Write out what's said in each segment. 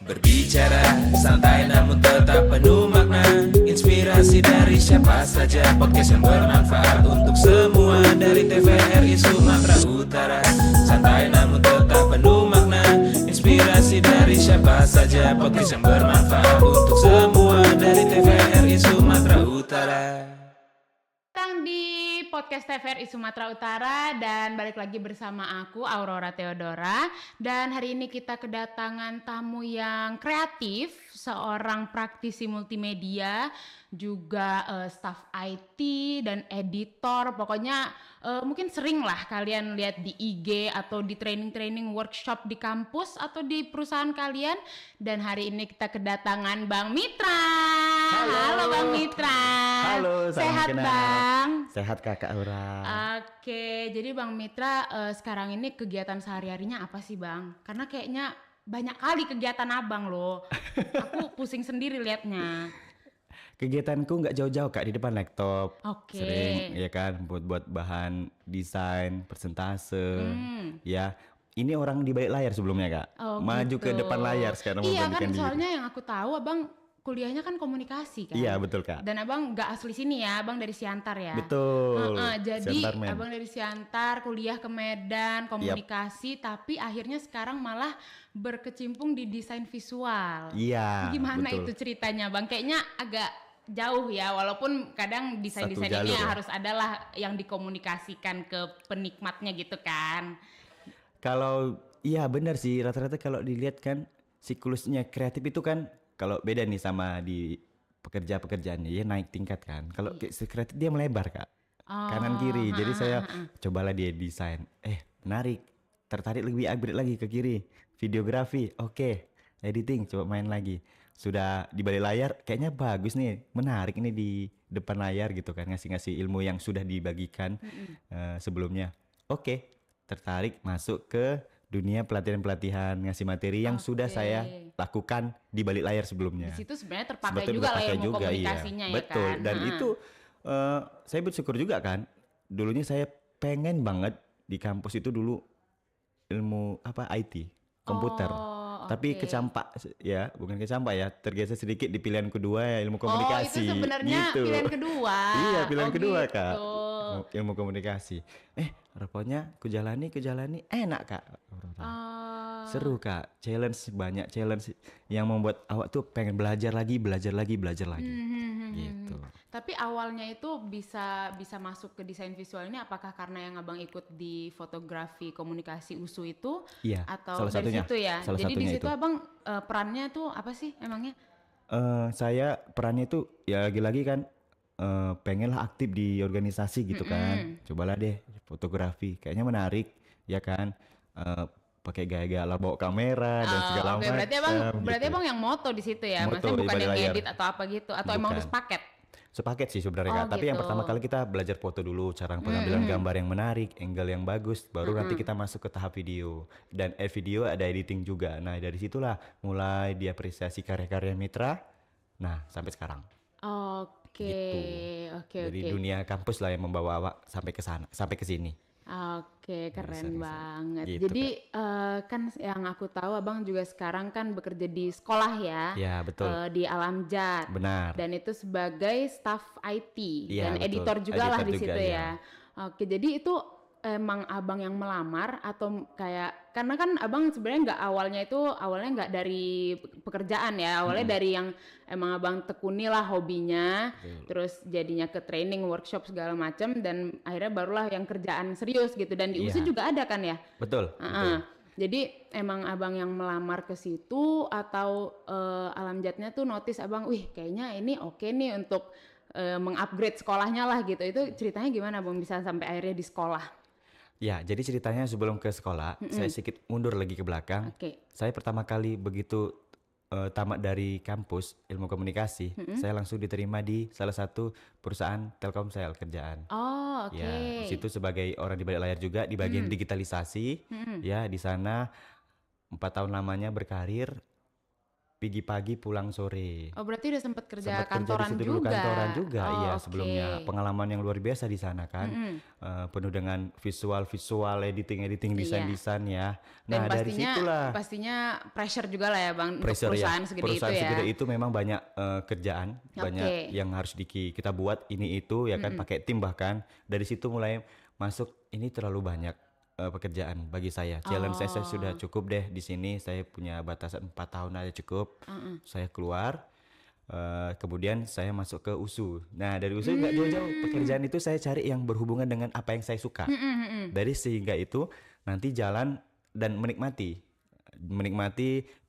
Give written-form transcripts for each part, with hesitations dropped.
Berbicara santai namun tetap penuh makna. Inspirasi dari siapa saja. Podcast yang bermanfaat untuk semua. Dari TVRI Sumatera Utara. Santai namun tetap penuh makna. Inspirasi dari siapa saja. Podcast yang bermanfaat untuk semua. Dari TVRI Sumatera Utara. Datang di podcast TVRI Sumatera Utara dan balik lagi bersama aku Aurora Theodora. Dan hari ini kita kedatangan tamu yang kreatif, seorang praktisi multimedia, juga staff IT dan editor. Pokoknya mungkin sering lah kalian lihat di IG atau di training-training workshop di kampus atau di perusahaan kalian. Dan hari ini kita kedatangan Bang Mitra. Halo Bang Mitra. Halo, sehat kenal. Bang? Sehat Kakak Aura. Oke, jadi Bang Mitra sekarang ini kegiatan sehari-harinya apa sih Bang? Karena kayaknya banyak kali kegiatan Abang loh. Aku pusing sendiri liatnya. Kegiatanku nggak jauh-jauh Kak, di depan laptop. Oke. Sering ya kan buat bahan desain, persentase. Ya, ini orang di balik layar sebelumnya Kak. Oh, Maju gitu. ke depan layar sekarang Iya kan, membandingkan diri. soalnya yang aku tahu Abang kuliahnya kan komunikasi kan? Iya, betul Kak. Dan Abang nggak asli sini ya, Abang dari Siantar ya? Betul. Jadi Siantar, men. Abang dari Siantar, kuliah ke Medan, komunikasi, tapi akhirnya sekarang malah berkecimpung di desain visual. Iya, Gimana betul. itu ceritanya Bang? Kayaknya agak jauh ya, walaupun kadang desain-desain Satu ini jalur ya. harus adalah yang dikomunikasikan ke penikmatnya gitu kan. Kalau iya benar sih, rata-rata kalau dilihat kan siklusnya kreatif itu kan kalau beda nih sama di pekerjaannya ya naik tingkat kan. Kalau kreatif dia melebar Kak. Kanan kiri. Jadi saya cobalah dia desain. Menarik. Tertarik lebih upgrade lagi ke kiri. Videografi. Oke. Editing coba main lagi. Sudah di balik layar kayaknya bagus nih. Menarik ini di depan layar gitu kan, ngasih-ngasih ilmu yang sudah dibagikan sebelumnya. Oke. Tertarik masuk ke dunia pelatihan-pelatihan, ngasih materi yang sudah saya lakukan di balik layar sebelumnya. Di situ sebenarnya terpakai Sebetulnya juga lah terpakai ilmu juga, komunikasinya iya. ya Betul. kan. Dan itu saya bersyukur juga kan. Dulunya saya pengen banget di kampus itu dulu ilmu IT, komputer. Tapi kecampak ya, bukan kecampak ya, tergeser sedikit di pilihan kedua ya ilmu komunikasi. Oh, itu sebenarnya gitu. pilihan kedua. Iya, pilihan kedua gitu. Kak. Ilmu komunikasi. Rupanya ku jalani enak Kak. Seru Kak, banyak challenge yang membuat awak tuh pengen belajar lagi. Gitu. Tapi awalnya itu bisa masuk ke desain visual ini apakah karena yang Abang ikut di fotografi komunikasi USU itu? Iya, Atau salah dari satunya. situ ya? Salah Jadi di satunya situ itu. Abang perannya tuh apa sih emangnya? Saya perannya itu ya lagi-lagi kan pengenlah aktif di organisasi gitu kan. Cobalah deh fotografi, kayaknya menarik ya kan. Pakai gaya-gaya lah bawa kamera dan segala Oke, macam. berarti gitu. Abang yang moto di situ ya? Moto Maksudnya di bukan balik yang layar. ngedit atau apa gitu? Atau emang udah Bukan. sepaket? Sepaket sih sebenarnya Kak. Tapi yang gitu. pertama kali kita belajar foto dulu, cara pengambilan gambar yang menarik, angle yang bagus, baru nanti kita masuk ke tahap video. Dan video ada editing juga. Nah dari situlah mulai diapresiasi karya-karya Mitra. Nah sampai sekarang. Oke, Gitu. oke. Dari dunia kampus lah yang membawa awak sampai ke sana, sampai ke sini. Oke, keren banget. Gitu, Jadi kan yang aku tahu Abang juga sekarang kan bekerja di sekolah ya. Ya, betul. Di Alamjad. Benar. Dan itu sebagai staff IT Iya, dan betul. editor juga lah Editor di juga, situ ya. ya. Oke, jadi itu emang Abang yang melamar atau kayak karena kan Abang sebenarnya awalnya nggak dari pekerjaan ya, awalnya dari yang emang Abang tekuni lah hobinya, terus jadinya ke training, workshop segala macam dan akhirnya barulah yang kerjaan serius gitu dan di USU Iya. juga ada kan ya. Betul. Betul. Jadi emang Abang yang melamar ke situ atau Alamjadnya tuh notice Abang, wih kayaknya ini oke nih untuk mengupgrade sekolahnya lah gitu. Itu ceritanya gimana Bang bisa sampai akhirnya di sekolah? Ya, jadi ceritanya sebelum ke sekolah, saya sedikit mundur lagi ke belakang. Oke. Saya pertama kali begitu tamat dari kampus ilmu komunikasi, saya langsung diterima di salah satu perusahaan Telkomsel kerjaan. Oh, oke. Ya, di situ sebagai orang di balik layar juga di bagian digitalisasi. Ya, di sana 4 tahun lamanya berkarir. pergi pagi pulang sore. Oh, berarti udah sempat kerja Sempat kerja di kantoran situ dulu juga. kantoran juga, Oh, iya oke. sebelumnya. Pengalaman yang luar biasa di sana kan. Penuh dengan visual, editing, Iya. desain ya. Dan Nah, dari situlah pastinya pressure juga lah ya Bang, untuk pressure ya. perusahaan segede Perusahaan itu ya. segede itu memang banyak kerjaan, banyak Oke. yang harus kita buat ini itu ya kan, pakai tim bahkan. Dari situ mulai masuk, ini terlalu banyak pekerjaan bagi saya. Challenge saya sudah cukup deh di sini. Saya punya batasan 4 tahun aja cukup. Saya keluar. Kemudian saya masuk ke USU. Nah, dari USU nggak jauh-jauh. Pekerjaan itu saya cari yang berhubungan dengan apa yang saya suka. Dari sehingga itu nanti jalan dan menikmati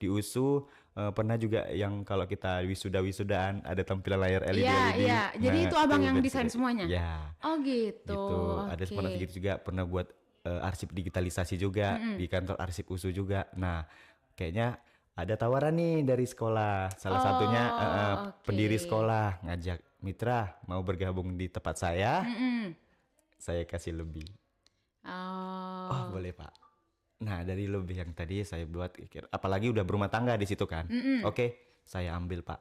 di USU. Pernah juga yang kalau kita wisudaan ada tampilan layar LED. Iya. Jadi itu abang yang desain semuanya? Ya. Oh gitu. Gitu. Ada pernah gitu juga, pernah buat arsip digitalisasi juga di kantor arsip USU juga. Nah, kayaknya ada tawaran nih dari sekolah. Salah satunya oke. pendiri sekolah ngajak, Mitra mau bergabung di tempat saya. Saya kasih lebih. Oh, boleh Pak. Nah, dari lebih yang tadi saya buat, apalagi udah berumah tangga di situ kan. Oke, saya ambil Pak.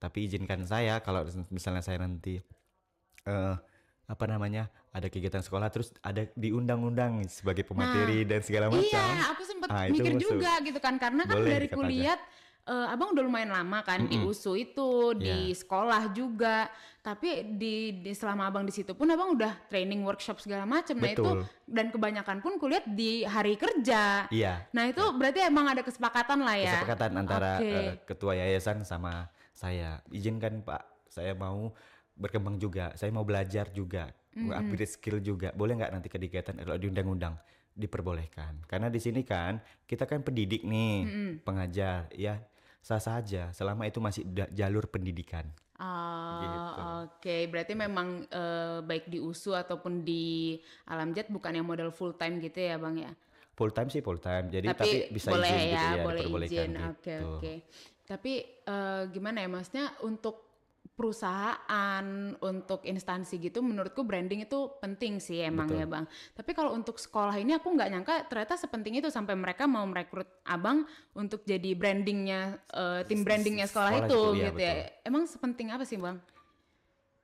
Tapi izinkan saya kalau misalnya saya nanti ada kegiatan sekolah terus ada diundang-undang sebagai pemateri dan segala macam. Iya, aku sempat itu mikir masuk. juga gitu kan, karena kan Boleh, dari kata kuliah abang udah lumayan lama kan di USU itu, di sekolah juga. Tapi di selama abang di situ pun abang udah training workshop segala macam. Nah itu, Betul. dan kebanyakan pun kuliah di hari kerja. Iya. Nah itu berarti emang ada kesepakatan lah ya. Kesepakatan antara Oke. ketua yayasan sama saya. Izinkan Pak, saya mau berkembang juga, saya mau belajar juga, mau upgrade skill juga. Boleh nggak nanti kegiatan kalau di undang-undang diperbolehkan? Karena di sini kan kita kan pendidik nih, pengajar, ya sah saja selama itu masih jalur pendidikan. Oh, Gitu. oke. Berarti memang baik di USU ataupun di Alamjad bukan yang model full time gitu ya Bang ya? Full time sih full time, jadi tapi bisa boleh izin gitu ya, ya, boleh diperbolehkan izin. gitu. Oke. Tapi gimana ya, maksudnya untuk perusahaan, untuk instansi gitu, menurutku branding itu penting sih emang ya Bang. Tapi kalau untuk sekolah ini aku nggak nyangka ternyata sepenting itu sampai mereka mau merekrut abang untuk jadi brandingnya, tim brandingnya sekolah Sekolah itu gitu, iya, gitu ya. Emang sepenting apa sih Bang?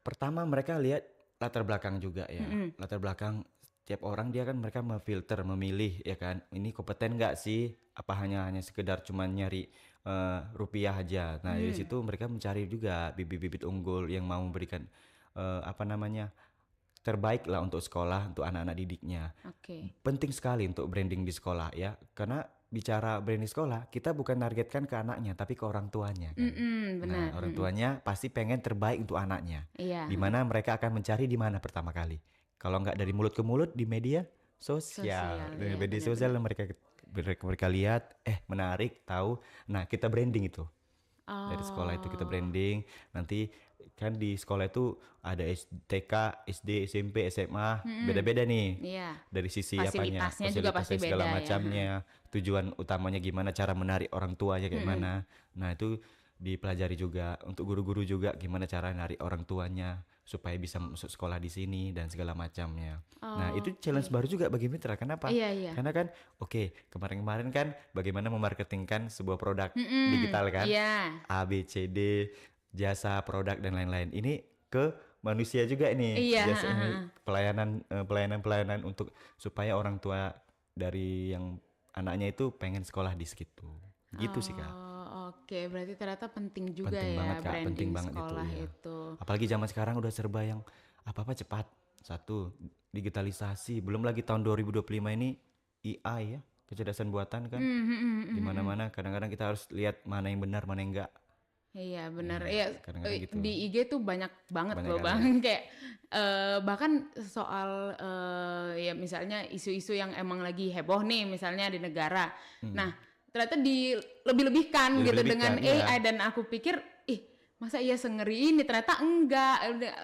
Pertama mereka lihat latar belakang juga ya. Latar belakang tiap orang dia kan mereka memfilter, memilih ya kan. Ini kompeten nggak sih? Apa hanya sekedar cuman nyari rupiah aja. Nah, dari situ mereka mencari juga bibit-bibit unggul yang mau memberikan terbaik lah untuk sekolah, untuk anak-anak didiknya. Oke. Penting sekali untuk branding di sekolah ya. Karena bicara branding sekolah, kita bukan nargetkan ke anaknya, tapi ke orang tuanya kan. Benar. Nah, orang tuanya pasti pengen terbaik untuk anaknya. Iya. Di mana mereka akan mencari di mana pertama kali. Kalau nggak dari mulut ke mulut, di media sosial. Di iya, media sosial mereka lihat, menarik, tahu. Nah, kita branding itu. Dari sekolah itu kita branding. Nanti kan di sekolah itu ada TK, SD, SMP, SMA, beda-beda nih. Iya. Dari sisi Fasilitasnya juga pasti fasilitasnya segala beda ya. macamnya, tujuan utamanya gimana, cara menarik orang tuanya kayak mana. Nah, itu dipelajari juga untuk guru-guru juga gimana cara narik orang tuanya supaya bisa masuk sekolah di sini dan segala macamnya. Nah, itu challenge baru juga bagi Mitra. Kenapa? Iya. Karena kan kemarin-kemarin kan bagaimana memarketingkan sebuah produk digital kan. Iya. A, B, C, D, jasa, produk dan lain-lain. Ini ke manusia juga nih. Iya, Jasa ini pelayanan untuk supaya orang tua dari yang anaknya itu pengen sekolah di situ. Gitu sih Kak. Oke, berarti ternyata penting juga Penting ya banget Kak, branding penting banget sekolah ya. itu. Apalagi zaman sekarang udah serba yang apa-apa cepat. Satu, digitalisasi. Belum lagi tahun 2025 ini AI ya, kecerdasan buatan kan. Di mana-mana kadang-kadang kita harus lihat mana yang benar, mana yang enggak. Iya benar. Iya, kadang-kadang gitu. di IG tuh banyak banget Banyak loh kan, Bang. Kayak bahkan soal ya misalnya isu-isu yang emang lagi heboh nih misalnya di negara. Nah, ternyata dilebih-lebihkan gitu dengan Dilebih-lebihkan, AI dan aku pikir masa iya sengeri ini, ternyata enggak.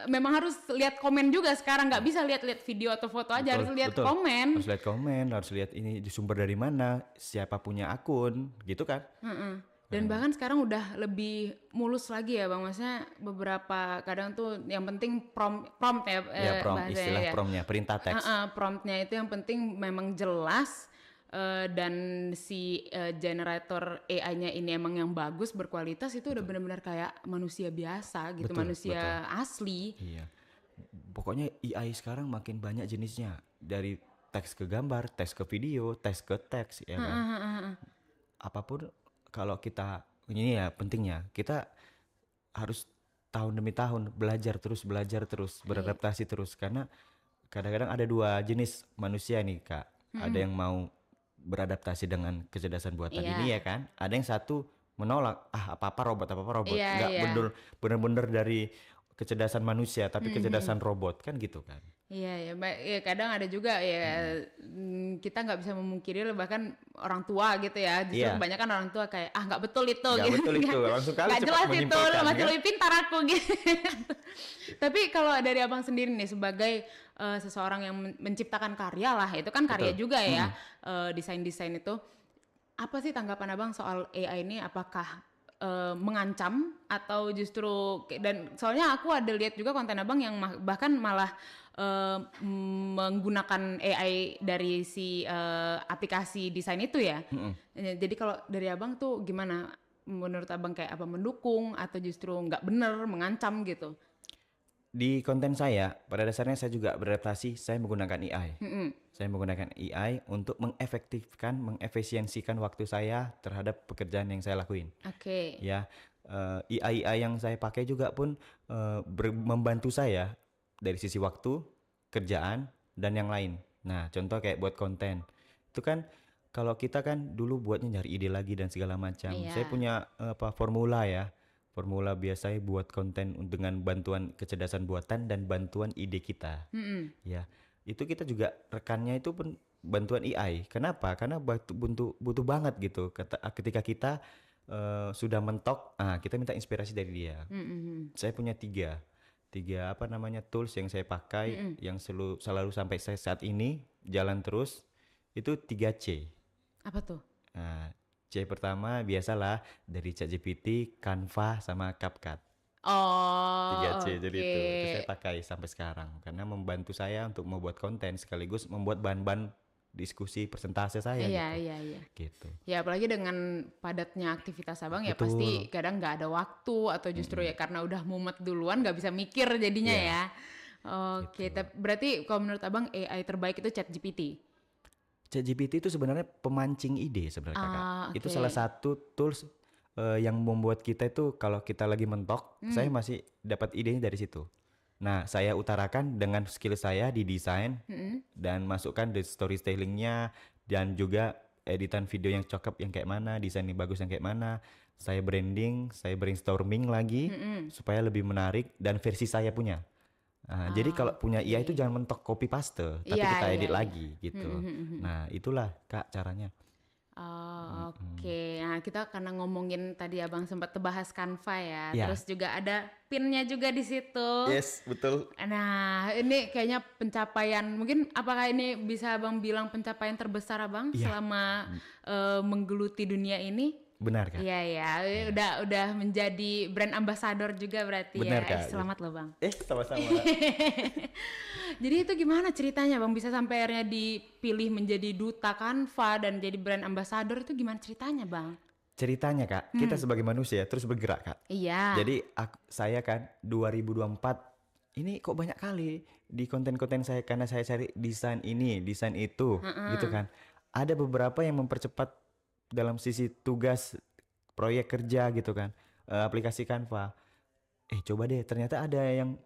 Memang harus lihat komen juga sekarang, nggak bisa lihat video atau foto aja, harus lihat komen. Harus lihat komen, harus lihat ini di sumber dari mana, siapa punya akun, gitu kan. Dan bahkan sekarang udah lebih mulus lagi ya Bang, maksudnya beberapa kadang tuh yang penting prompt ya, Ya prompt, bahasanya istilah ya. promptnya, perintah teks. Promptnya itu yang penting memang jelas, dan si generator AI-nya ini emang yang bagus, berkualitas, itu udah benar-benar kayak manusia biasa gitu, Betul, manusia asli. Iya. Pokoknya AI sekarang makin banyak jenisnya. Dari teks ke gambar, teks ke video, teks ke teks, ya kan. Apapun kalau kita, ini ya pentingnya, kita harus tahun demi tahun belajar terus, beradaptasi terus. Karena kadang-kadang ada dua jenis manusia nih Kak. Ada yang mau beradaptasi dengan kecerdasan buatan Iya. ini ya kan. Ada yang satu menolak, apa-apa robot. Iya, Nggak iya. bener-bener dari kecerdasan manusia, tapi kecerdasan robot kan gitu kan. Iya ya, ya kadang ada juga ya kita nggak bisa memungkiri, bahkan orang tua gitu ya, justru Iya. kebanyakan orang tua kayak nggak betul itu Nggak gitu betul itu, kan. langsung kali Nggak cepat jelas itu, menyimpulkan, masih kan? lebih pintar aku gitu. Tapi kalau dari abang sendiri nih sebagai seseorang yang menciptakan karya lah, itu kan karya Betul. juga ya, desain-desain itu, apa sih tanggapan abang soal AI ini? Apakah mengancam atau justru, dan soalnya aku ada lihat juga konten abang yang bahkan malah menggunakan AI dari si aplikasi desain itu ya. Jadi kalau dari abang tuh gimana? Menurut abang kayak apa, mendukung atau justru nggak bener, mengancam gitu? Di konten saya, pada dasarnya saya juga beradaptasi, saya menggunakan AI. Saya menggunakan AI untuk mengefisiensikan waktu saya terhadap pekerjaan yang saya lakuin. Oke. Ya, AI yang saya pakai juga pun membantu saya dari sisi waktu, kerjaan, dan yang lain. Nah, contoh kayak buat konten. Itu kan kalau kita kan dulu buatnya nyari ide lagi dan segala macam. Iya. Saya punya formula ya. Formula biasanya buat konten dengan bantuan kecerdasan buatan dan bantuan ide kita. Ya, itu kita juga rekannya itu pun bantuan AI. Kenapa? Karena butuh banget gitu. Ketika kita sudah mentok, kita minta inspirasi dari dia. Saya punya tiga tools yang saya pakai, yang selalu sampai saya saat ini jalan terus. Itu 3C. Apa tuh? Nah, C pertama biasalah dari ChatGPT, Canva, sama CapCut. Oh, 3C jadi itu oke. saya pakai sampai sekarang karena membantu saya untuk membuat konten sekaligus membuat bahan-bahan diskusi persentase saya Iya, gitu. iya. Gitu. Ya apalagi dengan padatnya aktivitas abang ya, Betul. pasti kadang nggak ada waktu atau justru ya karena udah mumet duluan nggak bisa mikir jadinya Iya. ya. Oke, berarti kalau menurut abang AI terbaik itu ChatGPT. ChatGPT itu sebenarnya pemancing ide sebenarnya Kakak. Itu Oke. salah satu tools yang membuat kita itu kalau kita lagi mentok, saya masih dapat idenya dari situ. Nah, saya utarakan dengan skill saya di desain dan masukkan di storytellingnya dan juga editan video yang cakep yang kayak mana, desain yang bagus yang kayak mana. Saya branding, saya brainstorming lagi supaya lebih menarik dan versi saya punya. Jadi kalau punya IA itu jangan mentok copy paste, tapi Iya, kita iya, edit iya. lagi gitu. Nah, itulah Kak caranya. Oh, oke. Nah, kita karena ngomongin tadi abang sempat bahas Canva ya, Ya. terus juga ada pinnya juga di situ. Yes, betul. Nah, ini kayaknya pencapaian, mungkin apakah ini bisa abang bilang pencapaian terbesar abang Iya. selama menggeluti dunia ini? Benar Kak. Iya ya, udah menjadi brand ambassador juga berarti Benar, ya. Kak. Selamat loh bang. Sama-sama. Jadi itu gimana ceritanya bang bisa sampai akhirnya dipilih menjadi duta Canva dan jadi brand ambassador, itu gimana ceritanya bang? Ceritanya Kak, kita sebagai manusia terus bergerak Kak. Iya. Jadi saya kan 2024 ini kok banyak kali di konten-konten saya karena saya cari desain ini, desain itu, gitu kan. Ada beberapa yang mempercepat dalam sisi tugas proyek kerja gitu kan, aplikasi Canva. Coba deh, ternyata ada yang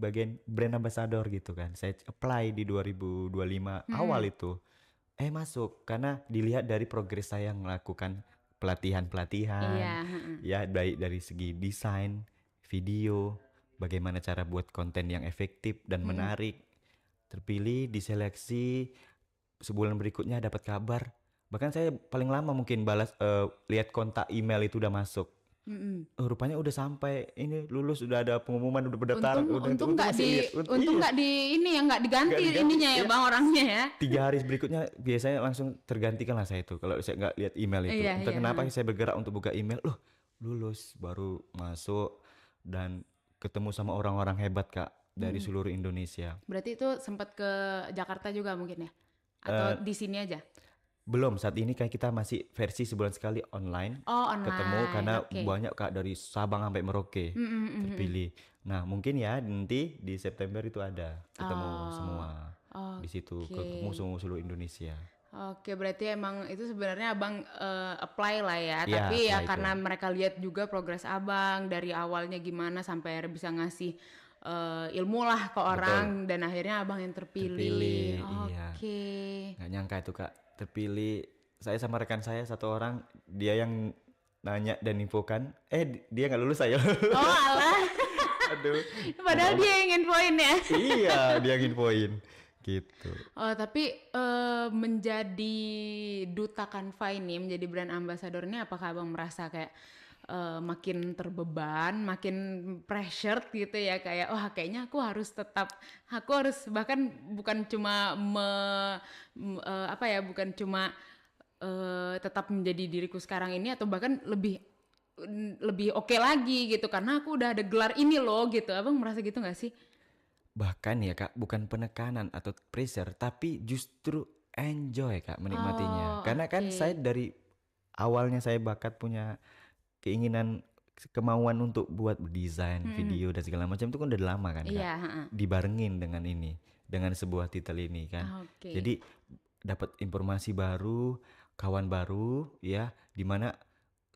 bagian brand ambassador gitu kan. Saya apply di 2025 awal itu. Masuk karena dilihat dari progres saya melakukan pelatihan-pelatihan. Iya. Ya, baik dari segi desain, video, bagaimana cara buat konten yang efektif dan menarik. Terpilih, diseleksi, sebulan berikutnya dapat kabar. Bahkan saya paling lama mungkin balas lihat kontak email itu udah masuk. Rupanya udah sampai ini lulus, udah ada pengumuman, udah pendaftaran, Untung nggak masih di lihat. untung nggak di ini ya, nggak diganti Nggak diganti, ininya ya iya. bang, orangnya ya. 3 hari berikutnya biasanya langsung tergantikan lah saya itu kalau saya nggak lihat email itu. Iya, Entah iya. kenapa saya bergerak untuk buka email, loh lulus, baru masuk dan ketemu sama orang-orang hebat Kak dari seluruh Indonesia. Berarti itu sempat ke Jakarta juga mungkin ya? Atau di sini aja? Belum, saat ini kayak kita masih versi sebulan sekali online. Oh, online. Ketemu karena Oke. banyak Kak dari Sabang sampai Merauke terpilih. Nah, mungkin ya nanti di September itu ada ketemu semua di situ, ketemu semua seluruh Indonesia. Oke, berarti emang itu sebenarnya abang apply lah ya. Iya, Tapi ya apply karena mereka lihat juga progres abang dari awalnya gimana sampai akhirnya bisa ngasih ilmu lah ke orang dan akhirnya abang yang terpilih. Iya. Oke. Nggak nyangka itu Kak, terpilih. Saya sama rekan saya satu orang, dia yang nanya dan infokan, dia nggak lulus saya. Oh alah, Aduh. padahal dia yang infoin ya. Iya, dia yang infoin gitu. Oh tapi menjadi duta Canva ini, menjadi brand ambassador ini, apakah abang merasa kayak makin terbeban, makin pressured gitu ya, kayak wah kayaknya aku harus bahkan bukan cuma bukan cuma tetap menjadi diriku sekarang ini, atau bahkan lebih oke lagi gitu karena aku udah ada gelar ini loh gitu. Abang merasa gitu nggak sih? Bahkan ya Kak, bukan penekanan atau pressure, tapi justru enjoy Kak menikmatinya. Karena kan saya dari awalnya saya bakat punya keinginan, kemauan untuk buat desain video dan segala macam itu kan udah lama kan Kak. Iya. Dibarengin dengan ini, dengan sebuah titel ini kan. Oke. Jadi dapat informasi baru, kawan baru ya, dimana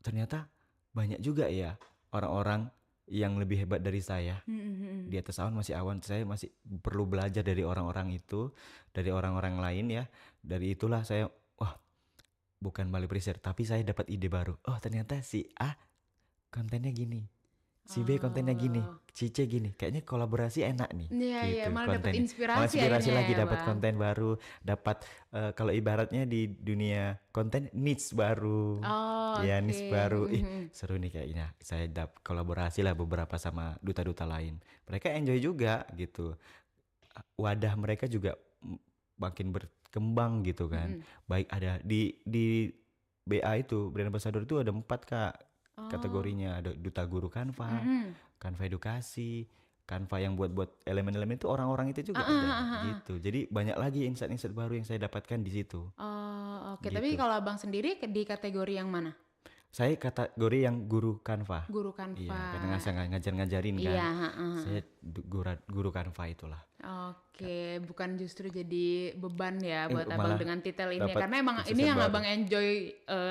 ternyata banyak juga ya orang-orang yang lebih hebat dari saya. Di atas awan masih awan, saya masih perlu belajar dari orang-orang itu, dari orang-orang lain ya. Dari itulah saya, wah bukan balik pressure, tapi saya dapat ide baru. Oh ternyata si A kontennya gini, si B kontennya gini, si C gini. Kayaknya kolaborasi enak nih. Iya, gitu, malah dapat kontennya. inspirasi Malah inspirasi akhirnya lagi, ya, dapat Bang. konten baru, dapat kalau ibaratnya di dunia konten niche baru. Ya niche baru. Seru nih kayaknya. Saya kolaborasi lah beberapa sama duta-duta lain. Mereka enjoy juga gitu. Wadah mereka juga makin berkembang gitu kan. Baik ada di BA itu, brand ambassador itu ada 4 Kak kategorinya. Ada duta guru Canva, Canva edukasi, Canva yang buat elemen-elemen itu orang-orang itu juga ada gitu. Jadi banyak lagi insight-insight baru yang saya dapatkan di situ. Oh, oke. Tapi kalau abang sendiri di kategori yang mana? Saya kategori yang guru Canva. Guru Canva. Iya, karena ngajar-ngajarin kan. Iya, Saya guru Canva itulah. Oke, bukan justru jadi beban ya buat abang malah dengan titel ini, dapat karena emang ini sesuatu yang baru. abang enjoy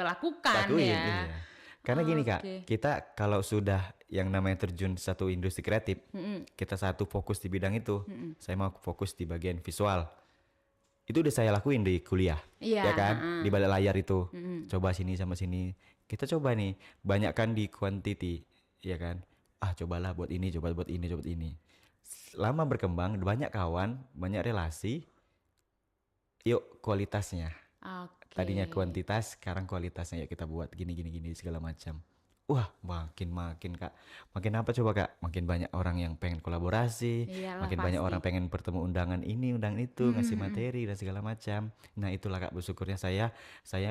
lakukan Lakuin, ya. iya. Karena gini Kak, Oke. kita kalau sudah yang namanya terjun satu industri kreatif, kita satu fokus di bidang itu. Saya mau fokus di bagian visual. Itu udah saya lakuin di kuliah, Iya, ya kan? Di balik layar itu. Coba sini sama sini. Kita coba nih, banyakkan di quantity, ya kan? Cobalah buat ini, coba buat ini, coba buat ini. Lama berkembang, banyak kawan, banyak relasi. Yuk kualitasnya. Oke. Tadinya kuantitas, sekarang kualitasnya. Yuk kita buat gini segala macam. Wah, makin Kak. Makin apa coba Kak? Makin banyak orang yang pengen kolaborasi, Iyalah, makin banyak pasti. orang pengen bertemu undangan ini, undangan itu, ngasih materi dan segala macam. Nah itulah Kak, bersyukurnya saya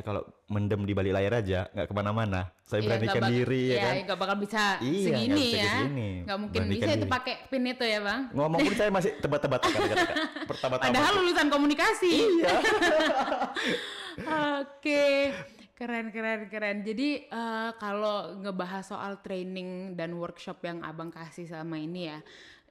kalau mendem di balik layar aja, nggak kemana-mana. Saya Iya, beranikan nggak diri ya kan. nggak bakal bisa Iya, segini nggak bisa ya. kesini. Nggak mungkin Beranikan bisa itu diri. pakai pin itu ya bang. Ngomong pun saya masih tebak-tebak kata-kata. Pertama-tama. Padahal lulusan komunikasi. Iya. Oke, keren. Jadi kalau ngebahas soal training dan workshop yang abang kasih selama ini ya,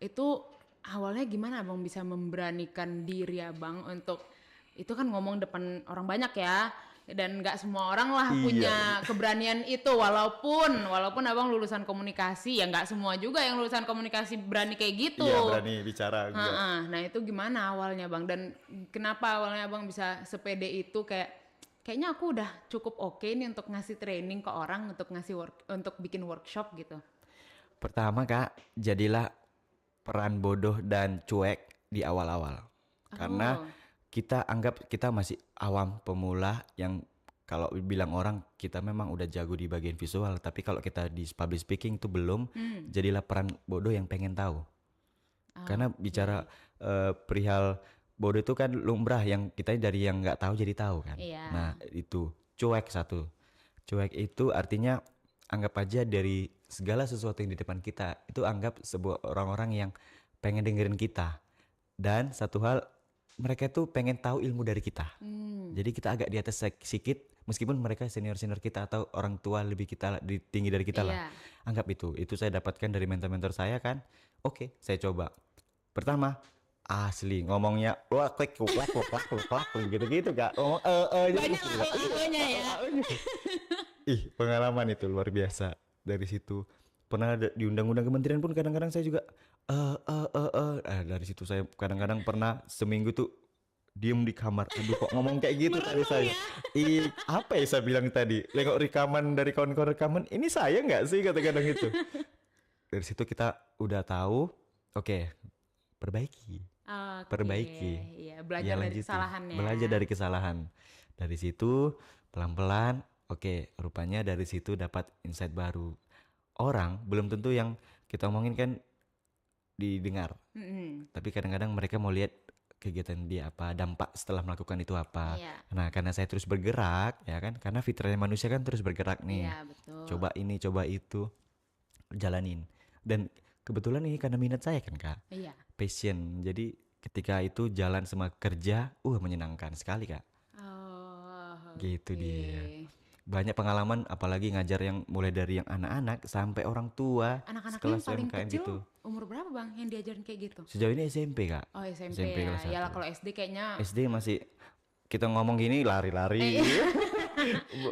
itu awalnya gimana abang bisa memberanikan diri abang untuk, itu kan ngomong depan orang banyak ya, dan nggak semua orang lah Iya. punya keberanian itu, walaupun abang lulusan komunikasi, ya nggak semua juga yang lulusan komunikasi berani kayak gitu. Iya, berani bicara juga. Nah itu gimana awalnya bang, dan kenapa awalnya abang bisa sepede itu, kayaknya aku udah cukup oke nih untuk ngasih training ke orang, untuk bikin workshop gitu. Pertama Kak, jadilah peran bodoh dan cuek di awal-awal. Karena kita anggap kita masih awam pemula yang kalau bilang orang kita memang udah jago di bagian visual, tapi kalau kita di public speaking itu belum, jadilah peran bodoh yang pengen tahu. Karena bicara perihal bodoh itu kan lumrah, yang kita dari yang nggak tahu jadi tahu kan. Iya. Nah itu cuek satu. Cuek itu artinya anggap aja dari segala sesuatu yang di depan kita itu anggap sebuah orang-orang yang pengen dengerin kita. Dan satu hal, mereka tuh pengen tahu ilmu dari kita. Jadi kita agak di atas sedikit, meskipun mereka senior-senior kita atau orang tua lebih tinggi dari kita lah. Iya. Anggap itu saya dapatkan dari mentor-mentor saya kan. Oke, saya coba. Pertama, asli ngomongnya klik gitu-gitu Kak. Ngomong Banyak lagunya ya. Ih, pengalaman itu luar biasa. Dari situ pernah di undang-undang kementerian pun kadang-kadang saya juga dari situ saya kadang-kadang pernah seminggu tuh diem di kamar. Aduh kok ngomong kayak gitu tadi saya. Apa ya saya bilang tadi? Nengok rekaman dari kawan-kawan rekaman, ini saya nggak sih kadang-kadang itu. Dari situ kita udah tahu, oke, perbaiki. Perbaiki. Iya, belajar dari lanjutin. kesalahannya. Belajar dari kesalahan. Dari situ pelan-pelan, oke, rupanya dari situ dapat insight baru. Orang belum tentu yang kita omongin kan didengar. Tapi kadang-kadang mereka mau lihat kegiatan dia apa, dampak setelah melakukan itu apa. Iya. Nah, karena saya terus bergerak, ya kan? Karena fitrahnya manusia kan terus bergerak nih. Iya, betul. Coba ini, coba itu, jalanin. Dan kebetulan ini karena minat saya kan Kak, Iya. passion. Jadi ketika itu jalan sama kerja, menyenangkan sekali Kak. Oh, Gitu oke. dia. Banyak pengalaman, apalagi ngajar yang mulai dari yang anak-anak sampai orang tua. Anak-anak sekelas yang paling UMKM kecil gitu. umur berapa Bang yang diajarin kayak gitu? Sejauh ini SMP Kak. Oh, SMP, SMP ya. kelas satu. Yalah kalau SD kayaknya SD masih kita ngomong gini lari-lari.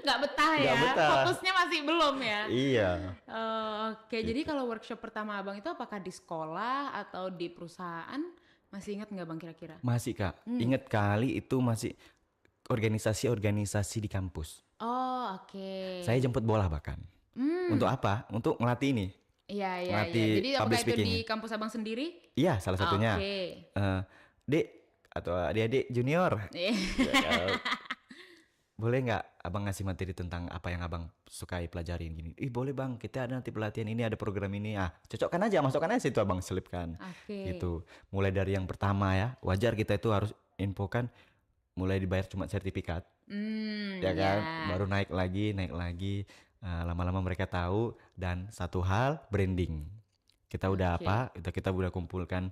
nggak betah ya. Nggak betah. Fokusnya masih belum ya. Iya. Oke, jadi kalau workshop pertama Abang itu apakah di sekolah atau di perusahaan? Masih ingat nggak Bang kira-kira? Masih Kak. Ingat kali itu masih organisasi-organisasi di kampus. Oh, oke. Saya jemput bola bahkan. Untuk apa? Untuk ngelatih ini. Iya, iya, iya. Ngelatih Jadi apakah public itu di speaking. kampus Abang sendiri? Iya, salah satunya. Oke. Dek atau adik-adik junior. Iya. Ya kan? Boleh nggak abang ngasih materi tentang apa yang abang sukai pelajarin gini? Boleh bang, kita ada nanti pelatihan ini, ada program ini. Cocokkan aja, masukkan aja situ abang selipkan. Oke. Gitu. Mulai dari yang pertama ya, wajar kita itu harus infokan mulai dibayar cuma sertifikat. Ya kan, baru naik lagi. Lama-lama mereka tahu. Dan satu hal, branding. Kita udah kita udah kumpulkan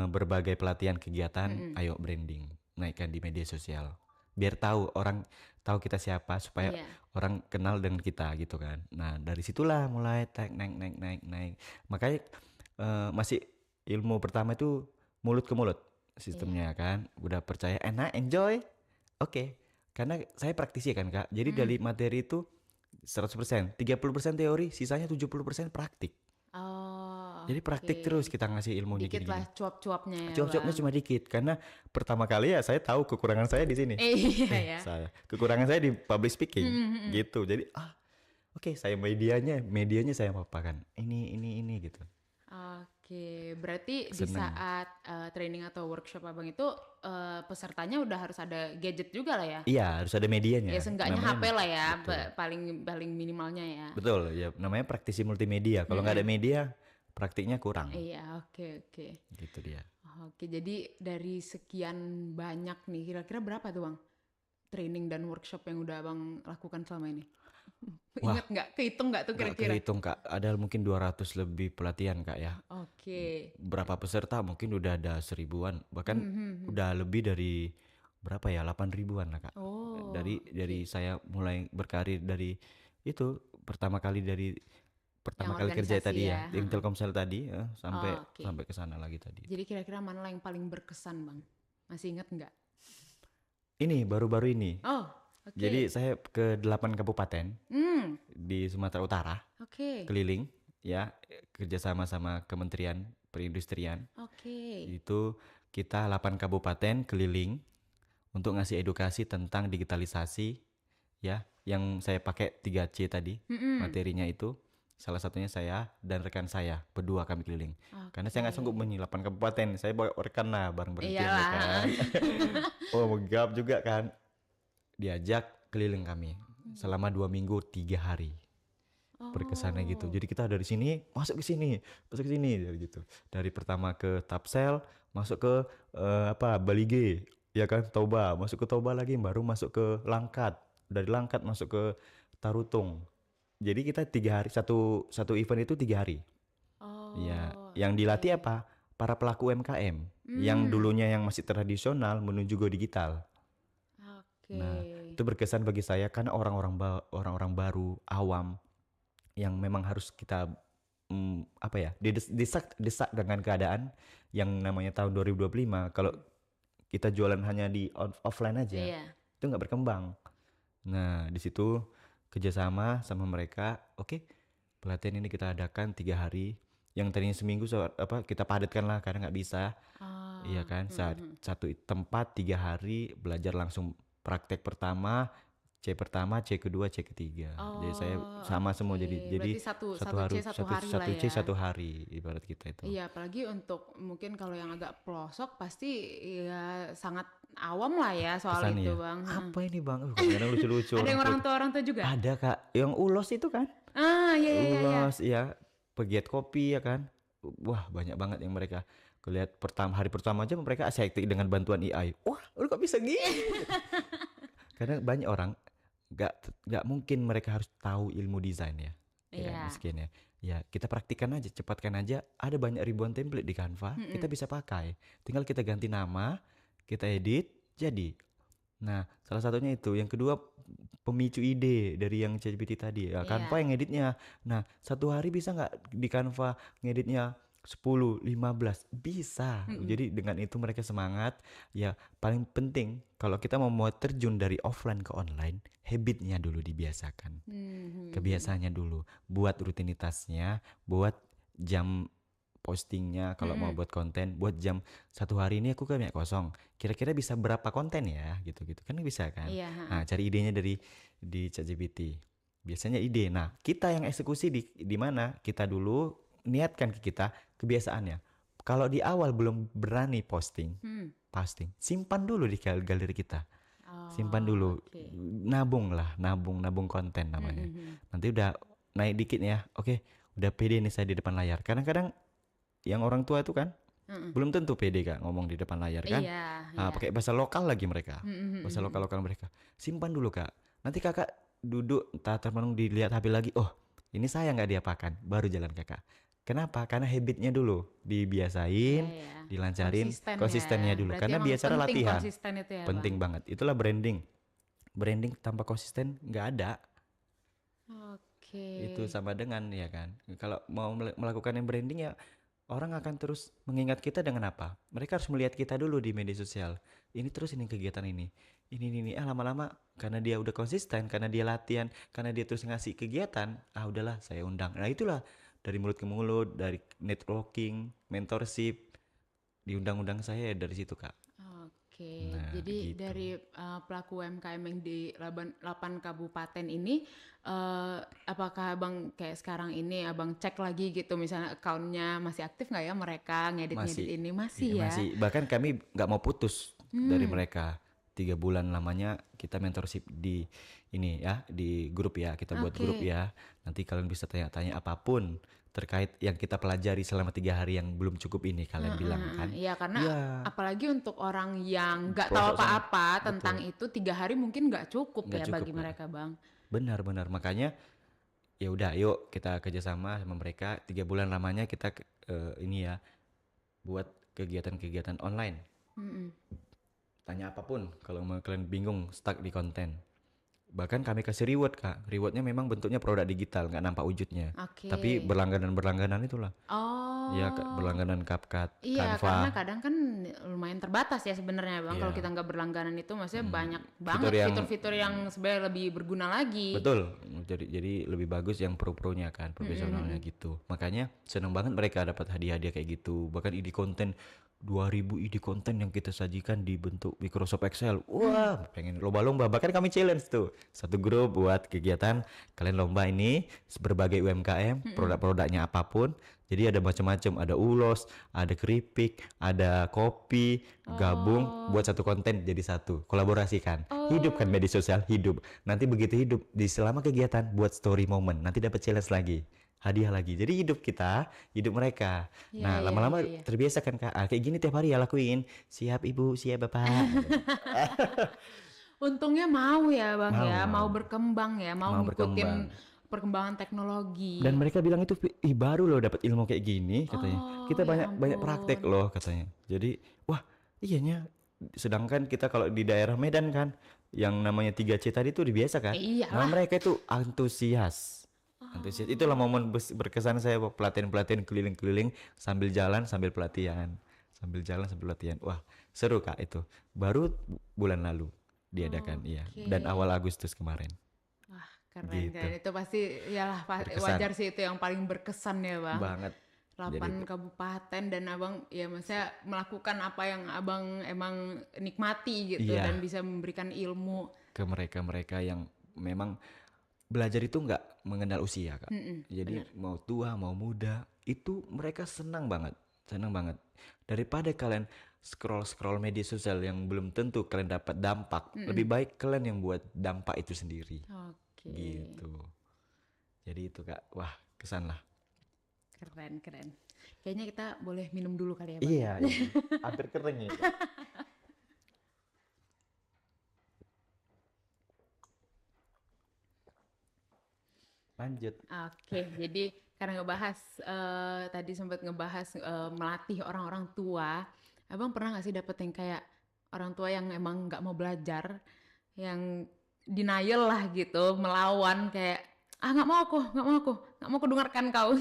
berbagai pelatihan kegiatan. Ayo branding, naikkan di media sosial biar tahu orang tahu kita siapa, supaya orang kenal dengan kita gitu kan. Nah dari situlah mulai naik. Makanya masih ilmu pertama itu mulut ke mulut sistemnya kan. Udah percaya, enak, enjoy, oke. Karena saya praktisi kan Kak, jadi dari materi itu 100%, 30% teori, sisanya 70% praktik. Oh, Jadi praktik terus kita ngasih ilmunya dikit gini-gini. lah cuap-cuapnya ya, Cuap-cuapnya Bang. cuma dikit, karena pertama kali ya saya tahu kekurangan saya di sini. Iya ya. Kekurangan saya di public speaking gitu. Jadi oke, saya medianya saya papakan. Ini gitu. Oke, berarti di Seneng. saat training atau workshop Abang itu pesertanya udah harus ada gadget juga lah ya? Iya, harus ada medianya. Ya seenggaknya Namanya- HP lah ya, betul. paling minimalnya ya. Betul, ya namanya praktisi multimedia. Kalau nggak ada media, praktiknya kurang. Iya, oke. Gitu dia. Oke, jadi dari sekian banyak nih, kira-kira berapa tuh Bang? Training dan workshop yang udah Abang lakukan selama ini? Wah. Ingat nggak? Kehitung nggak tuh Nggak kira-kira? kehitung Kak, ada mungkin 200 lebih pelatihan Kak ya. Oke. Berapa peserta mungkin udah ada 1000-an, bahkan udah lebih dari berapa ya, 8.000-an lah Kak. Oh, Dari saya mulai berkarir dari itu pertama kali kerja organisasi tadi ya, di Telkomsel tadi sampai Oke. sampai ke sana lagi tadi. Jadi kira-kira mana yang paling berkesan Bang? Masih ingat nggak? Ini baru-baru ini. Oh, oke. Jadi saya ke 8 kabupaten di Sumatera Utara Oke. keliling ya, kerjasama sama Kementerian Perindustrian. Oke. Itu kita 8 kabupaten keliling untuk ngasih edukasi tentang digitalisasi ya, yang saya pakai 3C tadi materinya itu. Salah satunya saya dan rekan saya berdua kami keliling. Karena saya nggak sanggup 8 kabupaten, saya bawa rekan lah bareng bertiga Iyalah. kan. Megap juga kan. Diajak keliling kami selama 2 minggu 3 hari. Berkesana gitu. Jadi kita dari sini masuk ke sini dari gitu. Dari pertama ke Tapsel, masuk ke Balige, ya kan, Toba, masuk ke Toba lagi, baru masuk ke Langkat. Dari Langkat masuk ke Tarutung. Jadi kita 3 hari, satu event itu 3 hari. Oh. Iya, yang dilatih apa? para pelaku UMKM yang dulunya yang masih tradisional menuju go digital. Oke. Nah, itu berkesan bagi saya karena orang-orang baru, awam yang memang harus kita desak dengan keadaan yang namanya tahun 2025. Kalau kita jualan hanya di offline aja, Iya. itu nggak berkembang. Nah, di situ kerjasama sama mereka, oke, pelatihan ini kita adakan 3 hari. Yang tadinya seminggu kita padatkan lah karena nggak bisa. Iya kan, satu tempat 3 hari belajar langsung praktek pertama, C pertama, C kedua, C ketiga. Jadi saya sama semua jadi Berarti satu hari C satu hari lah C ya. satu hari ibarat kita itu. Iya, apalagi untuk mungkin kalau yang agak pelosok pasti ya sangat awam lah ya soal Kesan itu ya, Bang. apa ini Bang? Kadang lucu-lucu. Ada yang orang tua juga? Ada Kak, yang ulos itu kan? Iya. Ulos ya, pegiat kopi ya kan. Wah, banyak banget yang mereka kelihat hari pertama aja mereka asik dengan bantuan AI. Wah, lu kok bisa gini? Karena banyak orang nggak mungkin mereka harus tahu ilmu desain ya. Iya. Miskin ya. Ya, kita praktikkan aja, cepatkan aja. Ada banyak ribuan template di Canva, kita bisa pakai. Tinggal kita ganti nama, kita edit, jadi. Nah, salah satunya itu. Yang kedua, pemicu ide dari yang ChatGPT tadi. Ya, Canva yang editnya. Nah, 1 hari bisa nggak di Canva ngeditnya 10, 15? Bisa. Jadi dengan itu mereka semangat. Ya, paling penting kalau kita mau terjun dari offline ke online, habitnya dulu dibiasakan. Kebiasaannya dulu. Buat rutinitasnya, buat jam postingnya kalau mau buat konten, buat jam 1 hari ini aku kayak kosong. Kira-kira bisa berapa konten ya? Gitu-gitu kan bisa kan? Iya. Nah, cari idenya di ChatGPT. Biasanya ide. Nah, kita yang eksekusi di mana? Kita dulu niatkan ke kita kebiasaannya. Kalau di awal belum berani posting, simpan dulu di galeri kita. Simpan dulu. Oke. Nabung konten namanya. Nanti udah naik dikit ya. Oke, udah pede nih saya di depan layar. Kadang-kadang yang orang tua itu kan belum tentu pede Kak ngomong di depan layar kan. Iya. Pakai bahasa lokal lagi mereka. Bahasa lokal mereka. Simpan dulu Kak. Nanti Kakak duduk entah termenung dilihat HP lagi. Oh, ini saya nggak diapakan. Baru jalan Kakak. Kenapa? Karena habitnya dulu dibiasain, dilancarin, konsistennya dulu. Berarti Karena emang biasa latihan. Konsisten itu ya, Penting Bang? banget. Itulah branding. Branding tanpa konsisten nggak ada. Oke. Itu sama dengan ya kan. Kalau mau melakukan yang branding ya orang akan terus mengingat kita dengan apa? Mereka harus melihat kita dulu di media sosial. Ini kegiatan ini. Ini lama-lama karena dia udah konsisten, karena dia latihan, karena dia terus ngasih kegiatan, udahlah saya undang. Nah, itulah dari mulut ke mulut, dari networking, mentorship, diundang-undang saya dari situ Kak. Oke, Nah, jadi gitu. dari pelaku UMKM yang di 8 kabupaten ini, apakah Abang kayak sekarang ini Abang cek lagi gitu, misalnya akunnya masih aktif nggak ya mereka ngedit-ngedit ini? Masih Iya, ya? masih. Bahkan kami nggak mau putus dari mereka. 3 bulan lamanya kita mentorship di ini ya, di grup ya, kita buat grup ya. Nanti kalian bisa tanya-tanya apapun terkait yang kita pelajari selama 3 hari yang belum cukup ini kalian bilang kan. Iya, karena Iya. apalagi untuk orang yang nggak tahu Pelosok sana. apa-apa tentang itu, 3 hari mungkin nggak cukup Nggak ya cukup, bagi Kak. mereka Bang. Benar, makanya ya udah yuk kita kerjasama sama mereka 3 bulan lamanya kita ini ya buat kegiatan-kegiatan online. Tanya apapun kalau kalian bingung stuck di konten. Bahkan kami kasih reward Kak. Rewardnya memang bentuknya produk digital, nggak nampak wujudnya. Oke. Tapi berlangganan itulah. Oh. Ya berlangganan CapCut, Iya, Canva. karena kadang kan lumayan terbatas ya sebenarnya Bang. Kalau Iya. kita nggak berlangganan itu maksudnya banyak banget Fitur yang- fitur-fitur yang sebenarnya lebih berguna lagi. Betul. Jadi lebih bagus yang pro-pronya kan, profesionalnya gitu. Makanya seneng banget mereka dapat hadiah-hadiah kayak gitu. Bahkan ide konten 2000 ide konten yang kita sajikan di bentuk Microsoft Excel. Wah, pengen lomba-lomba. Bahkan kami challenge tuh. Satu grup buat kegiatan kalian lomba ini berbagai UMKM, produk-produknya apapun. Jadi ada macam-macam, ada ulos, ada keripik, ada kopi, gabung buat satu konten jadi satu. Kolaborasikan. Hidup kan media sosial, hidup. Nanti begitu hidup di selama kegiatan buat story moment, nanti dapat challenge lagi. Hadiah lagi. Jadi hidup kita, hidup mereka. Iya, Nah, iya, lama-lama iya. terbiasa kan Kak. Kayak gini tiap hari ya lakuin. Siap Ibu, siap Bapak. Untungnya mau ya Bang Mau, ya, mau mau. berkembang ya, mau Mau ngikutin berkembang. perkembangan teknologi. Dan mereka bilang itu ih baru loh dapat ilmu kayak gini katanya. Kita ya banyak praktek ampun. loh katanya. Jadi wah iyanya. Sedangkan kita kalau di daerah Medan kan yang namanya 3C tadi tuh udah biasa kan. Nah Iyalah. mereka itu antusias. Antusias. Itulah momen berkesan saya pelatihan-pelatihan keliling-keliling sambil jalan sambil pelatihan. Sambil jalan sambil pelatihan. Wah seru Kak itu. Baru bulan lalu diadakan iya. Dan Oke. awal Agustus kemarin. Wah, keren Gitu. kan. Itu pasti yalah Berkesan. wajar sih itu yang paling berkesan ya, Bang. Banget. 8 kabupaten dan Abang ya maksudnya melakukan apa yang Abang emang nikmati gitu Iya. dan bisa memberikan ilmu. Ke mereka-mereka yang memang belajar itu nggak mengenal usia Kak. Jadi mau tua mau muda itu mereka senang banget, daripada kalian scroll media sosial yang belum tentu kalian dapat dampak, lebih baik kalian yang buat dampak itu sendiri Oke. gitu. Jadi itu Kak, wah kesan lah. Keren. Kayaknya kita boleh minum dulu kali ya, Bang. Iya, hampir kering ya. Lanjut. Oke, jadi karena ngebahas tadi sempat ngebahas melatih orang-orang tua, Abang pernah nggak sih dapet yang kayak orang tua yang emang nggak mau belajar, yang denial lah gitu, melawan kayak nggak mau aku dengarkan kau,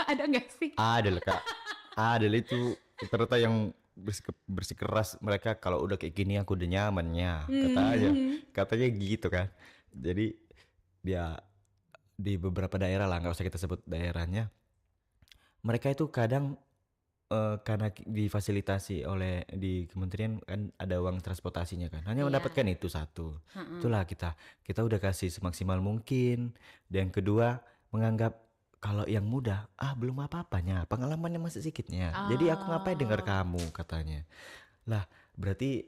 ada nggak sih? Ada lah Kak, ada lah itu ternyata yang bersikeras mereka kalau udah kayak gini aku udah nyamannya katanya gitu kan. Jadi dia di beberapa daerah lah, nggak usah kita sebut daerahnya, mereka itu kadang karena difasilitasi oleh di kementerian kan ada uang transportasinya kan, hanya Iya. mendapatkan itu satu. Itulah kita udah kasih semaksimal mungkin. Dan kedua menganggap kalau yang muda belum apa-apanya, pengalamannya masih sedikitnya, jadi aku ngapain dengar kamu katanya. Lah berarti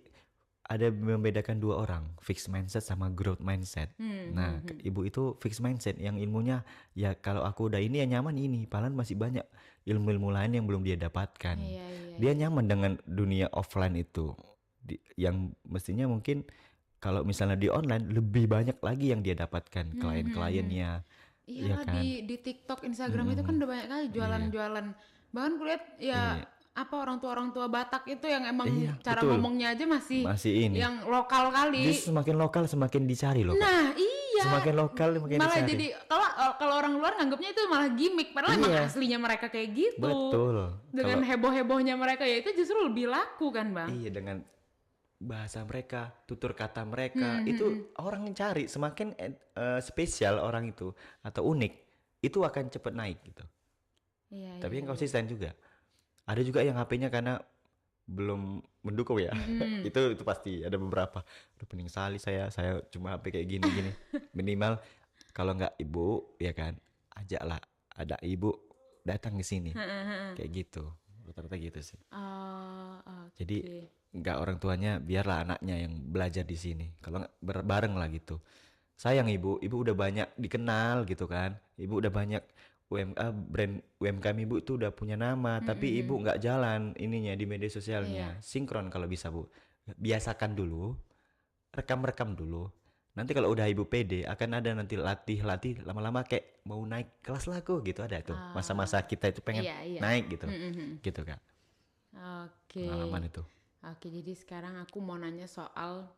ada membedakan dua orang, fixed mindset sama growth mindset. Nah ibu itu fixed mindset yang ilmunya ya kalau aku udah ini ya nyaman ini, padahal masih banyak ilmu-ilmu lain yang belum dia dapatkan. Iya. Dia nyaman dengan dunia offline itu yang mestinya mungkin kalau misalnya di online lebih banyak lagi yang dia dapatkan, klien-kliennya. Iya Iya kan? di TikTok, Instagram itu kan udah banyak kali jualan-jualan. Bahkan kulihat ya apa orang tua Batak itu yang emang Iya, cara betul. ngomongnya aja masih Masih ini. yang lokal kali. Dia semakin lokal semakin dicari loh Kak. Nah, iya. Semakin lokal semakin Malah dicari. jadi kalau orang luar nganggapnya itu malah gimmick, padahal emang Iya. aslinya mereka kayak gitu. Betul. Dengan heboh-hebohnya mereka ya itu justru lebih laku kan, Bang? Iya, dengan bahasa mereka, tutur kata mereka, itu orang yang cari semakin spesial orang itu atau unik, itu akan cepat naik gitu. Iya. Tapi yang konsisten juga. Ada juga yang HP-nya karena belum mendukung ya. Itu pasti ada beberapa. Udah pening sekali saya cuma HP kayak gini. Minimal kalau nggak ibu ya kan, ajaklah ada ibu datang ke sini. Kayak gitu. Rata-rata gitu sih. Oke. Jadi nggak orang tuanya, biarlah anaknya yang belajar di sini. Kalau nggak bareng lah gitu. Sayang ibu udah banyak dikenal gitu kan. Ibu udah banyak brand UMKM ibu itu udah punya nama, tapi ibu nggak jalan ininya di media sosialnya. Sinkron kalau bisa Bu. Biasakan dulu, rekam dulu. Nanti kalau udah ibu pede, akan ada nanti latih lama-lama kayak mau naik kelas lah kok gitu, ada tuh. Masa-masa kita itu pengen Iya. naik gitu. Gitu Kak. Oke. Pengalaman itu. Oke, jadi sekarang aku mau nanya soal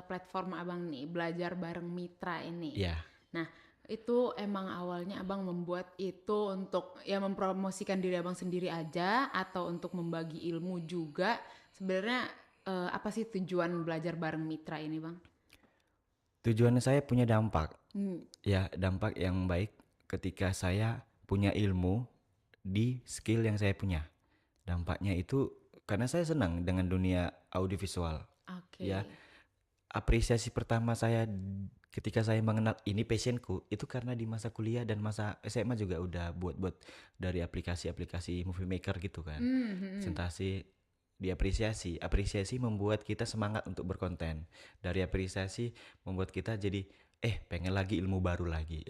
platform Abang nih, belajar bareng mitra ini. Iya. Nah, itu emang awalnya Abang membuat itu untuk ya mempromosikan diri Abang sendiri aja atau untuk membagi ilmu juga? Sebenarnya apa sih tujuan belajar bareng mitra ini, Bang? Tujuannya saya punya dampak. Ya, dampak yang baik ketika saya punya ilmu di skill yang saya punya. Dampaknya itu karena saya senang dengan dunia audiovisual. Oke. Ya, apresiasi pertama saya ketika saya mengenal ini passionku itu karena di masa kuliah dan masa SMA juga udah buat dari aplikasi-aplikasi movie maker gitu kan. Presentasi diapresiasi, apresiasi membuat kita semangat untuk berkonten. Dari apresiasi membuat kita jadi pengen lagi ilmu baru lagi.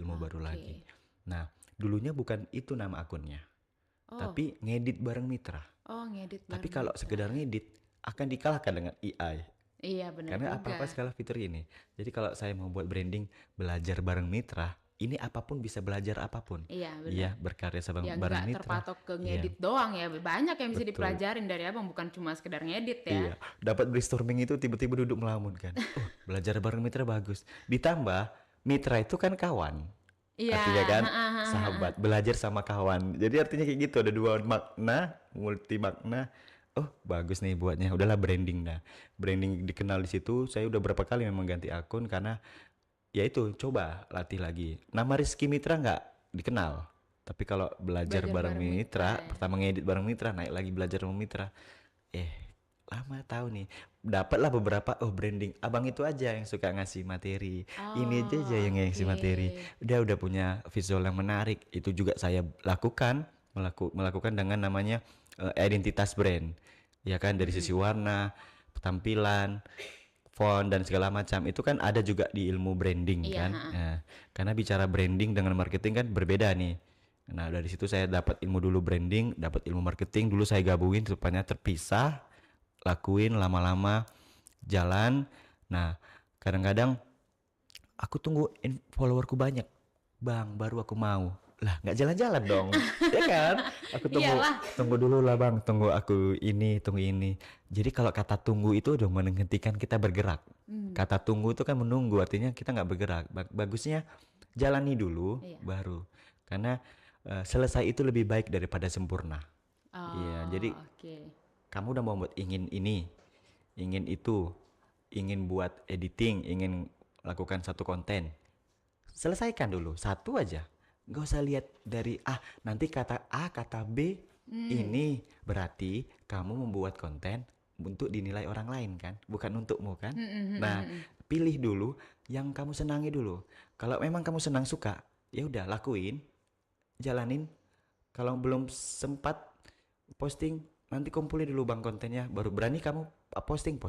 Nah, dulunya bukan itu nama akunnya. Tapi ngedit bareng mitra. Ngedit Tapi bareng kalau mitra. sekedar ngedit akan dikalahkan dengan AI. Iya benar Karena juga. apa-apa skala fitur ini. Jadi kalau saya mau buat branding belajar bareng mitra, ini apapun bisa belajar apapun. Iya, benar. Iya, berkarya Ya bareng nggak mitra. terpatok ke Iya. ngedit doang ya, banyak yang bisa Betul. dipelajarin dari abang, bukan cuma sekedar ngedit ya. Iya, dapat brainstorming itu tiba-tiba duduk melamun kan. Oh, belajar bareng mitra bagus. Ditambah mitra itu kan kawan. Iya, Artinya kan ha-ha. sahabat, belajar sama kawan. Jadi artinya kayak gitu, ada dua makna, multi makna. Oh, bagus nih buatnya. Udahlah branding dah. Branding dikenal di situ. Saya udah berapa kali memang ganti akun karena ya itu coba latih lagi. Nama Rizky Mitra nggak dikenal. Tapi kalau belajar Belajar bareng bareng mitra, mitra, ya. pertama ngedit bareng mitra, naik lagi belajar sama mitra. Lama tahu nih. Dapatlah beberapa branding. Abang itu aja yang suka ngasih materi. Ini aja yang ngasih oke. materi. Udah punya visual yang menarik. Itu juga saya lakukan, melakukan dengan namanya identitas brand. Ya kan dari sisi warna, tampilan, font dan segala macam. Itu kan ada juga di ilmu branding Iya, kan. ha-ha. Nah, karena bicara branding dengan marketing kan berbeda nih. Nah, dari situ saya dapat ilmu dulu branding, dapat ilmu marketing, dulu saya gabungin supaya terpisah, lakuin lama-lama jalan. Nah, kadang-kadang aku tunggu followerku banyak, bang, baru aku mau. Lah, nggak jalan-jalan dong, ya kan? Aku Iyalah. tunggu dulu lah bang, tunggu aku ini, tunggu ini. Jadi kalau kata tunggu itu udah menghentikan kita bergerak. Kata tunggu itu kan menunggu, artinya kita nggak bergerak. Bagusnya jalani dulu, Iya. baru. Karena selesai itu lebih baik daripada sempurna. Iya, jadi Oke. kamu udah mau buat ingin ini, ingin itu, ingin buat editing, ingin lakukan satu konten, selesaikan dulu satu aja. Gak usah lihat dari nanti kata A kata B ini berarti kamu membuat konten untuk dinilai orang lain kan, bukan untukmu kan. Nah, pilih dulu yang kamu senangi dulu. Kalau memang kamu senang suka, ya udah lakuin, jalanin. Kalau belum sempat posting, nanti kumpulin dulu bang kontennya, baru berani kamu posting.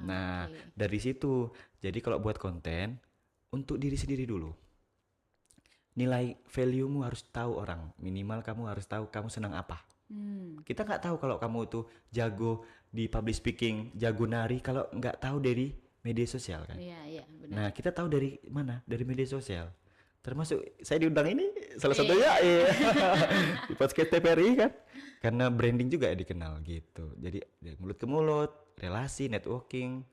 Nah, Oke. dari situ. Jadi kalau buat konten untuk diri sendiri dulu. Nilai value-mu harus tahu orang. Minimal kamu harus tahu kamu senang apa. Kita nggak tahu kalau kamu itu jago di public speaking, jago nari kalau nggak tahu dari media sosial kan. Iya, benar. Nah, kita tahu dari mana? Dari media sosial. Termasuk saya diundang ini salah satunya di podcast TVRI kan. Karena branding juga dikenal gitu. Jadi dari mulut ke mulut, relasi, networking.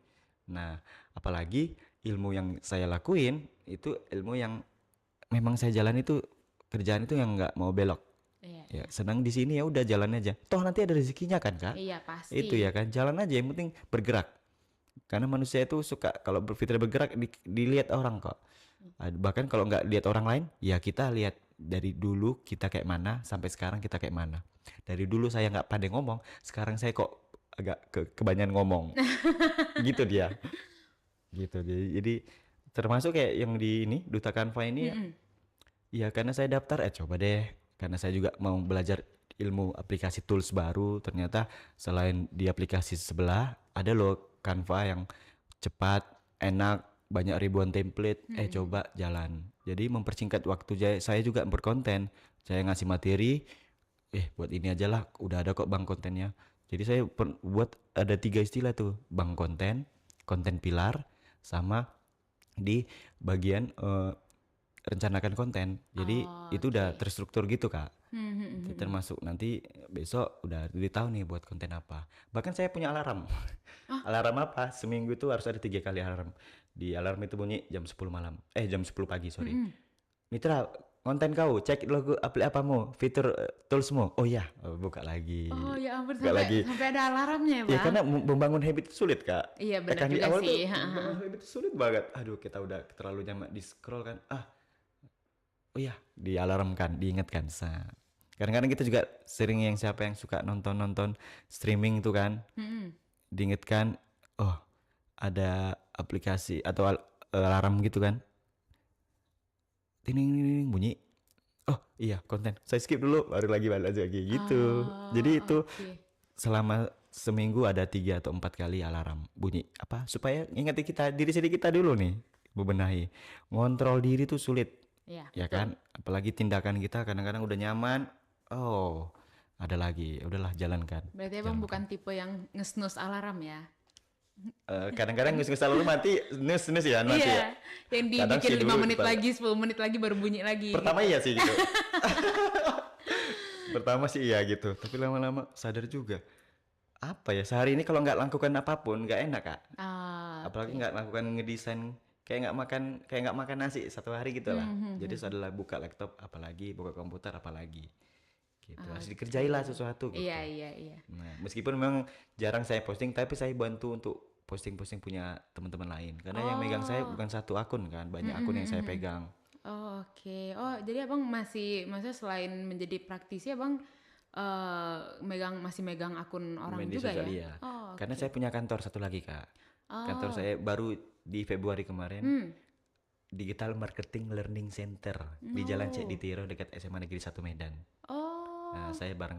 Nah, apalagi ilmu yang saya lakuin itu ilmu yang memang saya jalan itu, kerjaan itu yang nggak mau belok. Iya. Ya, senang di sini ya udah jalan aja. Toh nanti ada rezekinya kan, Kak? Iya, pasti. Itu ya kan, jalan aja yang penting bergerak. Karena manusia itu suka kalau berfitrah bergerak dilihat orang kok. Bahkan kalau nggak lihat orang lain, ya kita lihat dari dulu kita kayak mana sampai sekarang kita kayak mana. Dari dulu saya nggak pandai ngomong, sekarang saya kok agak kebanyakan ngomong. Gitu dia. Gitu. Jadi termasuk kayak yang di ini Duta Canva ini ya. Ya karena saya daftar coba deh. Karena saya juga mau belajar ilmu aplikasi tools baru, ternyata selain di aplikasi sebelah ada loh Canva yang cepat, enak, banyak ribuan template. Coba jalan. Jadi mempersingkat waktu saya juga berkonten. Saya ngasih materi, buat ini aja lah, udah ada kok bang kontennya. Jadi saya buat ada 3 istilah tuh, bang konten pilar, sama di bagian rencanakan konten. Jadi itu udah terstruktur gitu kak. Jadi termasuk nanti besok udah tahu nih buat konten apa. Bahkan saya punya alarm. Alarm apa? Seminggu itu harus ada 3 kali alarm. Di alarm itu bunyi jam 10 malam. Jam 10 pagi sorry. Mitra, konten kau, cek logo apamu, fitur toolsmu. Oh ya, buka lagi. Oh ya ampun, Buka lagi. sampai ada alarmnya ya, Bang. Ya karena membangun habit itu sulit kak. Iya, benar Kan di juga awal sih. tuh membangun habit itu sulit banget. Aduh kita udah terlalu nyaman di scroll kan. Oh ya, dialarmkan, diingatkan. Kadang-kadang kita juga sering yang siapa yang suka nonton streaming itu kan, diingatkan, oh ada aplikasi atau alarm gitu kan, ting bunyi. Oh iya konten, saya skip dulu, baru balik lagi gitu. Jadi itu selama seminggu ada 3 atau 4 kali alarm bunyi. Apa? Supaya ingati diri sendiri kita dulu nih, bebenahi. Ngontrol diri tuh sulit. Iya, Ya kan, apalagi tindakan kita kadang-kadang udah nyaman, ada lagi, udahlah jalankan. Berarti abang bukan tipe yang nge-snooze alarm ya? Kadang-kadang ngus-ngus lalu mati, nus ya, nanti ya. Iya, yang Kadang dibikin sih 5 dulu menit lagi, 10 menit lagi baru bunyi lagi. Pertama iya sih gitu. Pertama sih iya gitu, tapi lama-lama sadar juga. Apa ya, sehari ini kalau nggak lakukan apapun nggak enak Kak. Apalagi nggak lakukan ngedesain, kayak nggak makan nasi satu hari gitu lah. Jadi adalah buka laptop apalagi, buka komputer apalagi. Gitu. Harus dikerjailah sesuatu gitu. Iya. Nah, meskipun memang jarang saya posting, tapi saya bantu untuk posting-posting punya teman-teman lain. Karena yang megang saya bukan satu akun kan, banyak akun yang saya pegang. Oh, oke. Oh, jadi abang maksudnya selain menjadi praktisi, abang masih megang akun orang Media juga sosial, ya? iya. Oh, Karena saya punya kantor satu lagi Kak. Kantor saya baru di Februari kemarin. Digital Marketing Learning Center di Jalan Cek di Tiro dekat SMA Negeri 1 Medan. Nah, saya bareng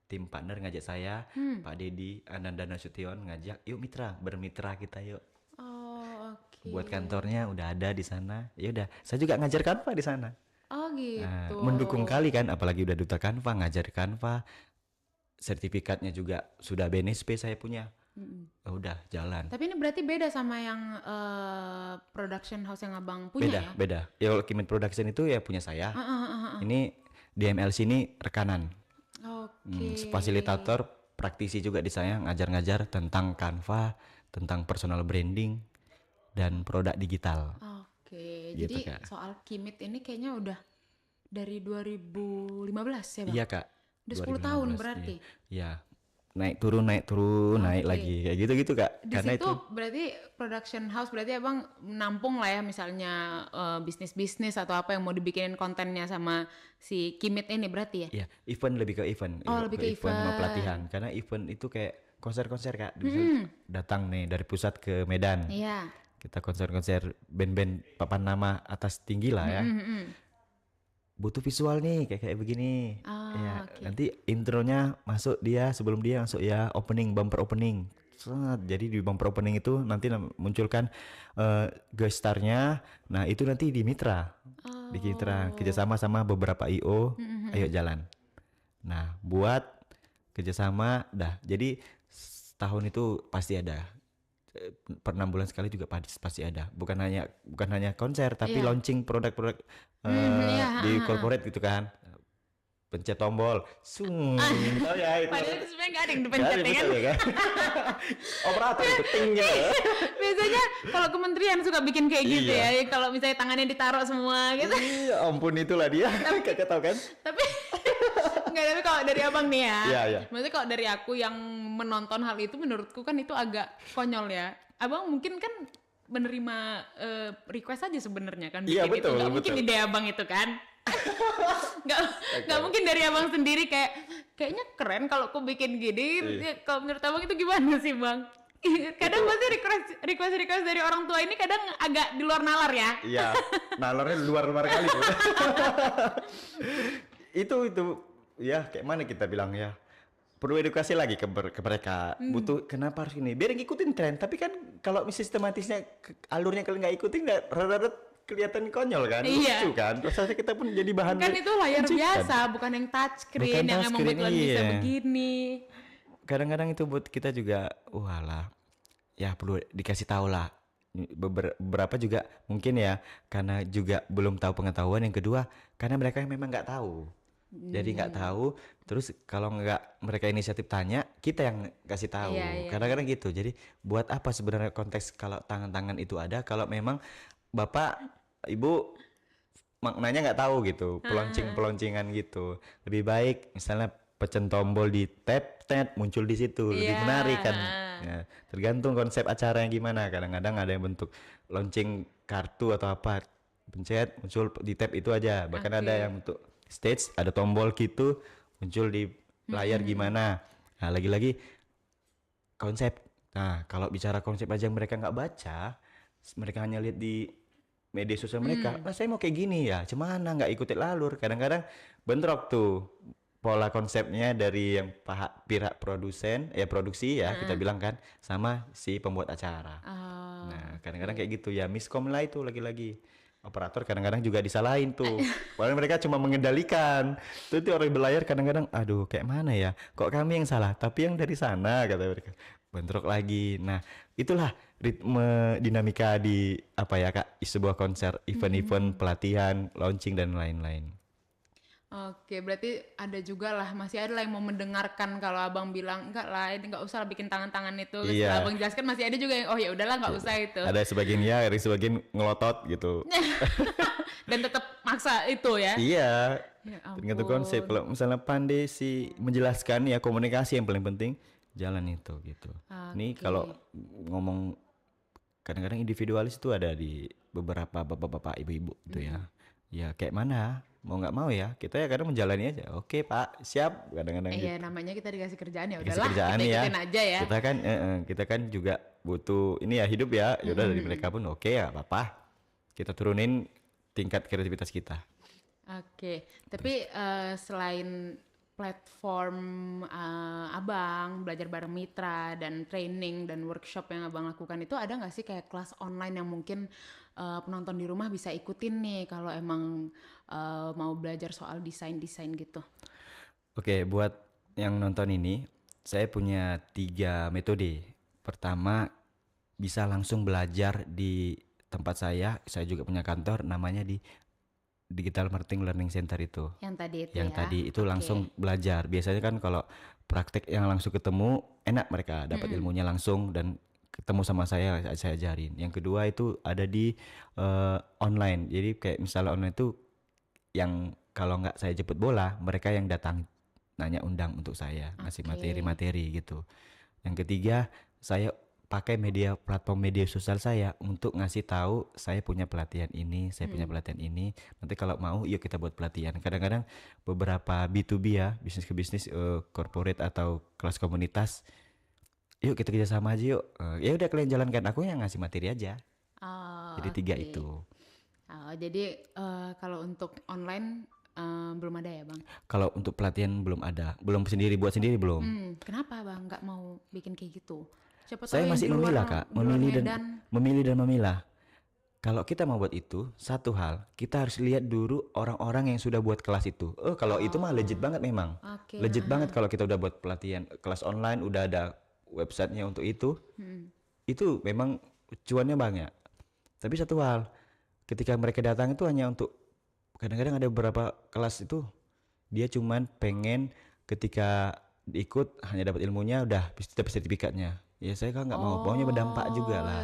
tim partner ngajak saya, Pak Dedi, Ananda Nasution ngajak, yuk bermitra kita yuk. Oh, oke. Buat kantornya udah ada di sana. Ya udah, saya juga ngajar Canva di sana. Oh, gitu. Nah, mendukung kali kan, apalagi udah duta Canva, ngajar Canva. Sertifikatnya juga sudah BNSP saya punya. Udah jalan. Tapi ini berarti beda sama yang production house yang abang punya ya? Beda. Ya kalau Kimit Production itu ya punya saya. Ini DMLC ini rekanan. Oke. Fasilitator, praktisi juga di saya, ngajar-ngajar tentang Canva, tentang personal branding dan produk digital. Oke. Gitu, Jadi Kak. soal Kimit ini kayaknya udah dari 2015 ya, Bang? Iya Kak. Udah 10 tahun 2015, berarti. Iya. Naik turun, naik lagi kayak gitu Kak. Di Karena situ itu berarti production house berarti abang nampung lah ya, misalnya bisnis atau apa yang mau dibikinin kontennya sama si Kimit ini berarti ya? ya event, lebih ke event. Oh, lebih ke event sama event. pelatihan. Karena event itu kayak konser-konser Kak. Bisa datang nih dari pusat ke Medan. Iya. Kita konser-konser band-band papan nama atas tinggi lah ya. Butuh visual nih kayak begini. Ya, oke. nanti intronya masuk dia, sebelum dia masuk ya bumper opening. Jadi di bumper opening itu nanti munculkan guest star-nya. Nah, itu nanti di Mitra. Di Mitra kerjasama sama beberapa IO. Ayo jalan. Nah, buat kerjasama dah. Jadi setahun itu pasti ada. Per 6 bulan sekali juga pasti ada. Bukan hanya konser, tapi Iya. launching produk-produk Iya, di corporate gitu kan. Pencet tombol, sung. Oh ya itu. Padahal itu sebenarnya nggak ada yang Nggak dipencet ada, ya kan? betul ya kan? Operator itu ting gitu. Biasanya kalau kementerian suka bikin kayak gitu Iya. ya. Kalau misalnya tangannya ditaruh semua gitu. Iya, ampun itulah dia. Kakak tahu kan? Tapi nggak, tapi kalau dari abang nih ya, Iya. maksudnya kalau dari aku yang menonton hal itu, menurutku kan itu agak konyol ya. Abang mungkin kan menerima request aja sebenarnya kan Iya, bikin itu, betul, nggak mungkin betul. ide abang itu kan. nggak mungkin dari abang sendiri kayaknya keren kalau aku bikin gini. Ya, kalau menurut abang itu gimana sih bang? Kadang pasti request dari orang tua ini kadang agak di luar nalar ya. Iya, nalarnya luar kali tuh. itu ya kayak mana kita bilang ya, perlu edukasi lagi ke mereka. Butuh kenapa harus ini, biar ngikutin tren. Tapi kan kalau sistematisnya alurnya kalian nggak ikutin, rada-rada kelihatan konyol kan. Iya. Lucu kan, terus akhirnya kita pun jadi bahan Kan itu layar ejekan. biasa, bukan yang touchscreen Bukan yang emang touchscreen, betulan bisa iya. begini. Kadang-kadang itu buat kita juga walah ya perlu dikasih tahu lah. Beberapa juga mungkin ya karena juga belum tahu pengetahuan. Yang kedua karena mereka memang nggak tahu. Jadi nggak tahu, terus kalau nggak mereka inisiatif tanya, kita yang kasih tahu. Iya. Kadang-kadang gitu. Jadi buat apa sebenarnya konteks kalau tangan-tangan itu ada, kalau memang bapak ibu maknanya nggak tahu gitu, peloncingan gitu. Lebih baik misalnya pecen tombol di tab muncul di situ, lebih Iya. menarik kan. Ya, tergantung konsep acara yang gimana. Kadang-kadang ada yang bentuk launching kartu atau apa, pencet muncul di tab itu aja. Bahkan ada yang bentuk stage, ada tombol gitu muncul di layar gimana. Nah, lagi-lagi konsep. Nah, kalau bicara konsep aja yang mereka nggak baca, mereka hanya lihat di media sosial mereka, nah saya mau kayak gini ya, cemana nggak ikutin alur. Kadang-kadang bentrok tuh pola konsepnya dari yang pihak produksi ya kita bilang kan, sama si pembuat acara. Nah kadang-kadang kayak gitu ya, miskom lah itu. Lagi-lagi operator kadang-kadang juga disalahin tuh. Padahal mereka cuma mengendalikan. Tuh orang berlayar kadang-kadang, aduh kayak mana ya, kok kami yang salah, tapi yang dari sana kata mereka. bentrok lagi. Nah, itulah ritme dinamika di apa ya Kak, sebuah konser, event-event, pelatihan, launching dan lain-lain. Oke, berarti ada juga lah, masih ada lah yang mau mendengarkan kalau abang bilang enggak lah, ini nggak usah lah bikin tangan-tangan itu. Iya. Setelah abang jelaskan masih ada juga yang oh ya udahlah nggak usah itu. Ada sebagian ya, ada sebagian ngelotot gitu. Dan tetap maksa itu ya. Iya. Ya Tergantung ampun. konsep. Kalau misalnya pandai sih menjelaskan ya, komunikasi yang paling penting, jalan itu gitu. Ini Oke. kalau ngomong kadang-kadang individualis itu ada di beberapa bapak-bapak, ibu-ibu gitu ya. Ya kayak mana? Mau nggak mau ya, kita ya kadang menjalani aja. Oke Pak, siap. Kadang-kadang Iya, gitu. namanya kita dikasih kerjaan ya Dikasih udahlah, kerjaan kita ya. ikutin aja ya. Kita kan juga butuh ini ya, hidup ya. Yaudah dari mereka pun oke ya apa. Kita turunin tingkat kreativitas kita. Oke, tapi selain platform abang belajar bareng mitra dan training dan workshop yang abang lakukan itu ada nggak sih kayak kelas online yang mungkin penonton di rumah bisa ikutin nih kalau emang mau belajar soal desain gitu? Oke, buat yang nonton ini, saya punya 3 metode. Pertama, bisa langsung belajar di tempat saya juga punya kantor, namanya di Digital Marketing Learning Center itu. Yang tadi itu Yang ya? tadi itu Oke. langsung belajar. Biasanya kan kalau praktek yang langsung ketemu, enak mereka dapat ilmunya langsung dan ketemu sama saya ajarin. Yang kedua itu ada di online. Jadi kayak misalnya online itu yang kalau nggak saya jemput bola, mereka yang datang nanya undang untuk saya, ngasih Oke. materi-materi gitu. Yang ketiga, saya pakai platform media sosial saya untuk ngasih tahu saya punya pelatihan ini, saya punya pelatihan ini. Nanti kalau mau, yuk kita buat pelatihan. Kadang-kadang beberapa B2B ya, bisnis ke bisnis, corporate atau kelas komunitas, yuk kita kerjasama aja yuk. Ya udah kalian jalankan, aku yang ngasih materi aja. Oh, Jadi 3 oke. itu. Oh, jadi kalau untuk online belum ada ya bang? Kalau untuk pelatihan belum ada, belum sendiri buat sendiri belum. Kenapa bang nggak mau bikin kayak gitu? Siapa tahu Saya yang masih di luar- memilah Kak, di luar Medan. memilih dan memilah. Kalau kita mau buat itu, satu hal, kita harus lihat dulu orang-orang yang sudah buat kelas itu. Kalau itu mah legit banget memang. Oke, Legit banget kalau kita udah buat pelatihan kelas online, udah ada websitenya untuk itu. Itu memang cuannya banyak. Tapi satu hal, ketika mereka datang itu hanya untuk, kadang-kadang ada beberapa kelas itu dia cuman pengen ketika ikut hanya dapat ilmunya udah dapat sertifikatnya. Ya saya kan nggak mau, maunya berdampak juga lah.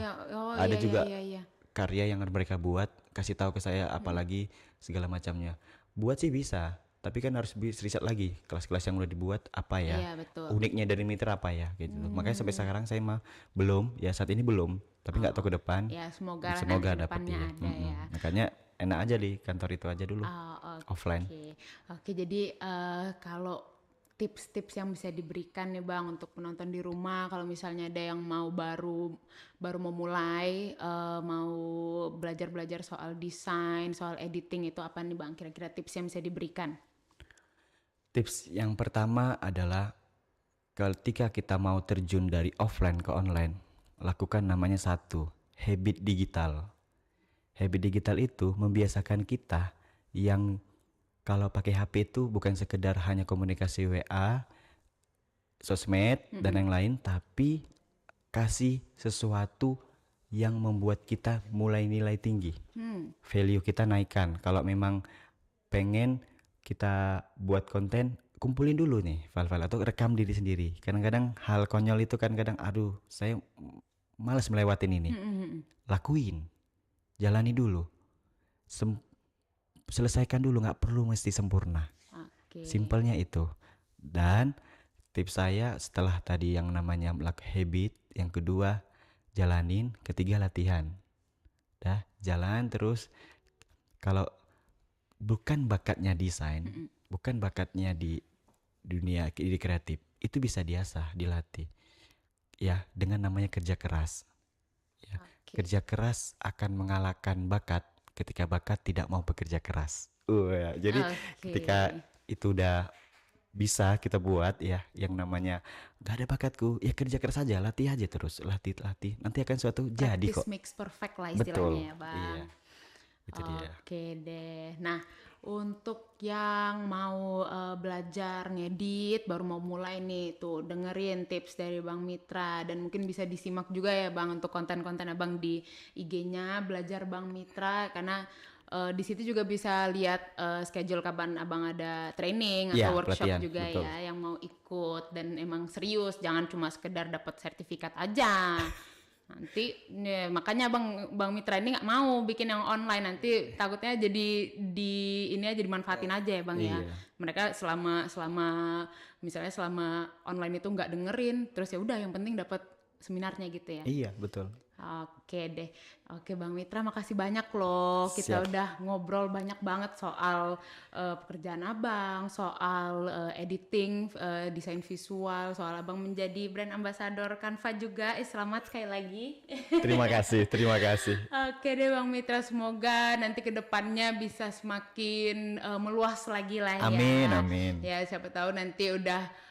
Ada iya, juga iya. karya yang mereka buat, kasih tahu ke saya apalagi segala macamnya. Buat sih bisa, tapi kan harus riset lagi kelas-kelas yang udah dibuat apa ya, Iya, betul. uniknya dari mitra apa ya gitu. Makanya sampai sekarang saya mah belum, ya saat ini belum, tapi nggak tahu ke depan. Ya semoga lah Semoga nanti dapat depannya dia. ada ya. Makanya enak aja di kantor itu aja dulu, Oh, offline. Oke, jadi kalau tips-tips yang bisa diberikan nih bang untuk penonton di rumah, kalau misalnya ada yang mau baru mau mulai, mau belajar soal desain, soal editing itu apa nih bang? Kira-kira tips yang bisa diberikan? Tips yang pertama adalah ketika kita mau terjun dari offline ke online, lakukan namanya satu, habit digital. Habit digital itu membiasakan kita yang kalau pakai HP itu bukan sekedar hanya komunikasi WA, sosmed dan yang lain, tapi kasih sesuatu yang membuat kita mulai nilai tinggi. Value kita naikkan. Kalau memang pengen kita buat konten, kumpulin dulu nih file-file atau rekam diri sendiri. Kadang-kadang hal konyol itu kan kadang aduh saya malas melewatin ini. Lakuin. Jalani dulu. Selesaikan dulu, nggak perlu mesti sempurna. Oke. Simpelnya itu. Dan tips saya setelah tadi yang namanya habit, yang kedua jalanin, ketiga latihan. Dah, jalan terus. Kalau bukan bakatnya desain, bukan bakatnya di dunia di kreatif, itu bisa diasah, dilatih. Ya, dengan namanya kerja keras. Ya, kerja keras akan mengalahkan bakat ketika bakat tidak mau bekerja keras. Jadi ketika itu udah bisa kita buat ya, yang namanya gak ada bakatku, ya kerja keras aja, latih aja terus, latih, nanti akan suatu jadi Practice kok. makes perfect lah Betul. istilahnya ya bang. Iya. Itu dia. Oke deh. Nah, untuk yang mau belajar ngedit, baru mau mulai nih, tuh dengerin tips dari Bang Mitra, dan mungkin bisa disimak juga ya Bang untuk konten-konten Abang di IG-nya Belajar Bang Mitra, karena di situ juga bisa lihat schedule kapan Abang ada training Iya, atau workshop pelatihan, juga betul. ya yang mau ikut, dan emang serius, jangan cuma sekedar dapat sertifikat aja. Nanti makanya Bang Mitra ini nggak mau bikin yang online, nanti takutnya jadi ini aja dimanfaatin aja ya Bang ya. Iya. Mereka selama misalnya selama online itu nggak dengerin, terus ya udah yang penting dapat seminarnya gitu ya. Iya, betul. Oke deh. Oke Bang Mitra, makasih banyak loh. Kita Siap. udah ngobrol banyak banget soal pekerjaan Abang, soal editing, desain visual, soal Abang menjadi brand ambassador Canva juga. Selamat sekali lagi. Terima kasih, terima kasih. Oke deh Bang Mitra, semoga nanti ke depannya bisa semakin meluas lagi lah ya. Amin, amin. Ya siapa tahu nanti udah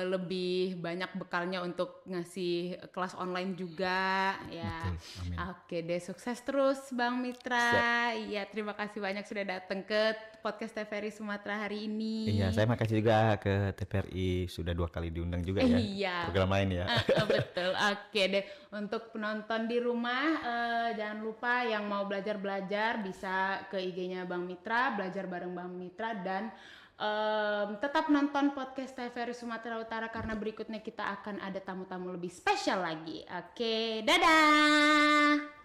lebih banyak bekalnya untuk ngasih kelas online juga ya. Betul, amin. Oke deh, sukses terus Bang Mitra. Iya, terima kasih banyak sudah datang ke podcast TVRI Sumatera hari ini. Iya, saya makasih juga ke TVRI, sudah 2 kali diundang juga ya. Iya. Program lain ya. Betul. Oke deh, untuk penonton di rumah jangan lupa yang mau belajar bisa ke IG-nya Bang Mitra, belajar bareng Bang Mitra, dan tetap nonton podcast TVRI Sumatera Utara karena berikutnya kita akan ada tamu-tamu lebih spesial lagi. Oke, dadah.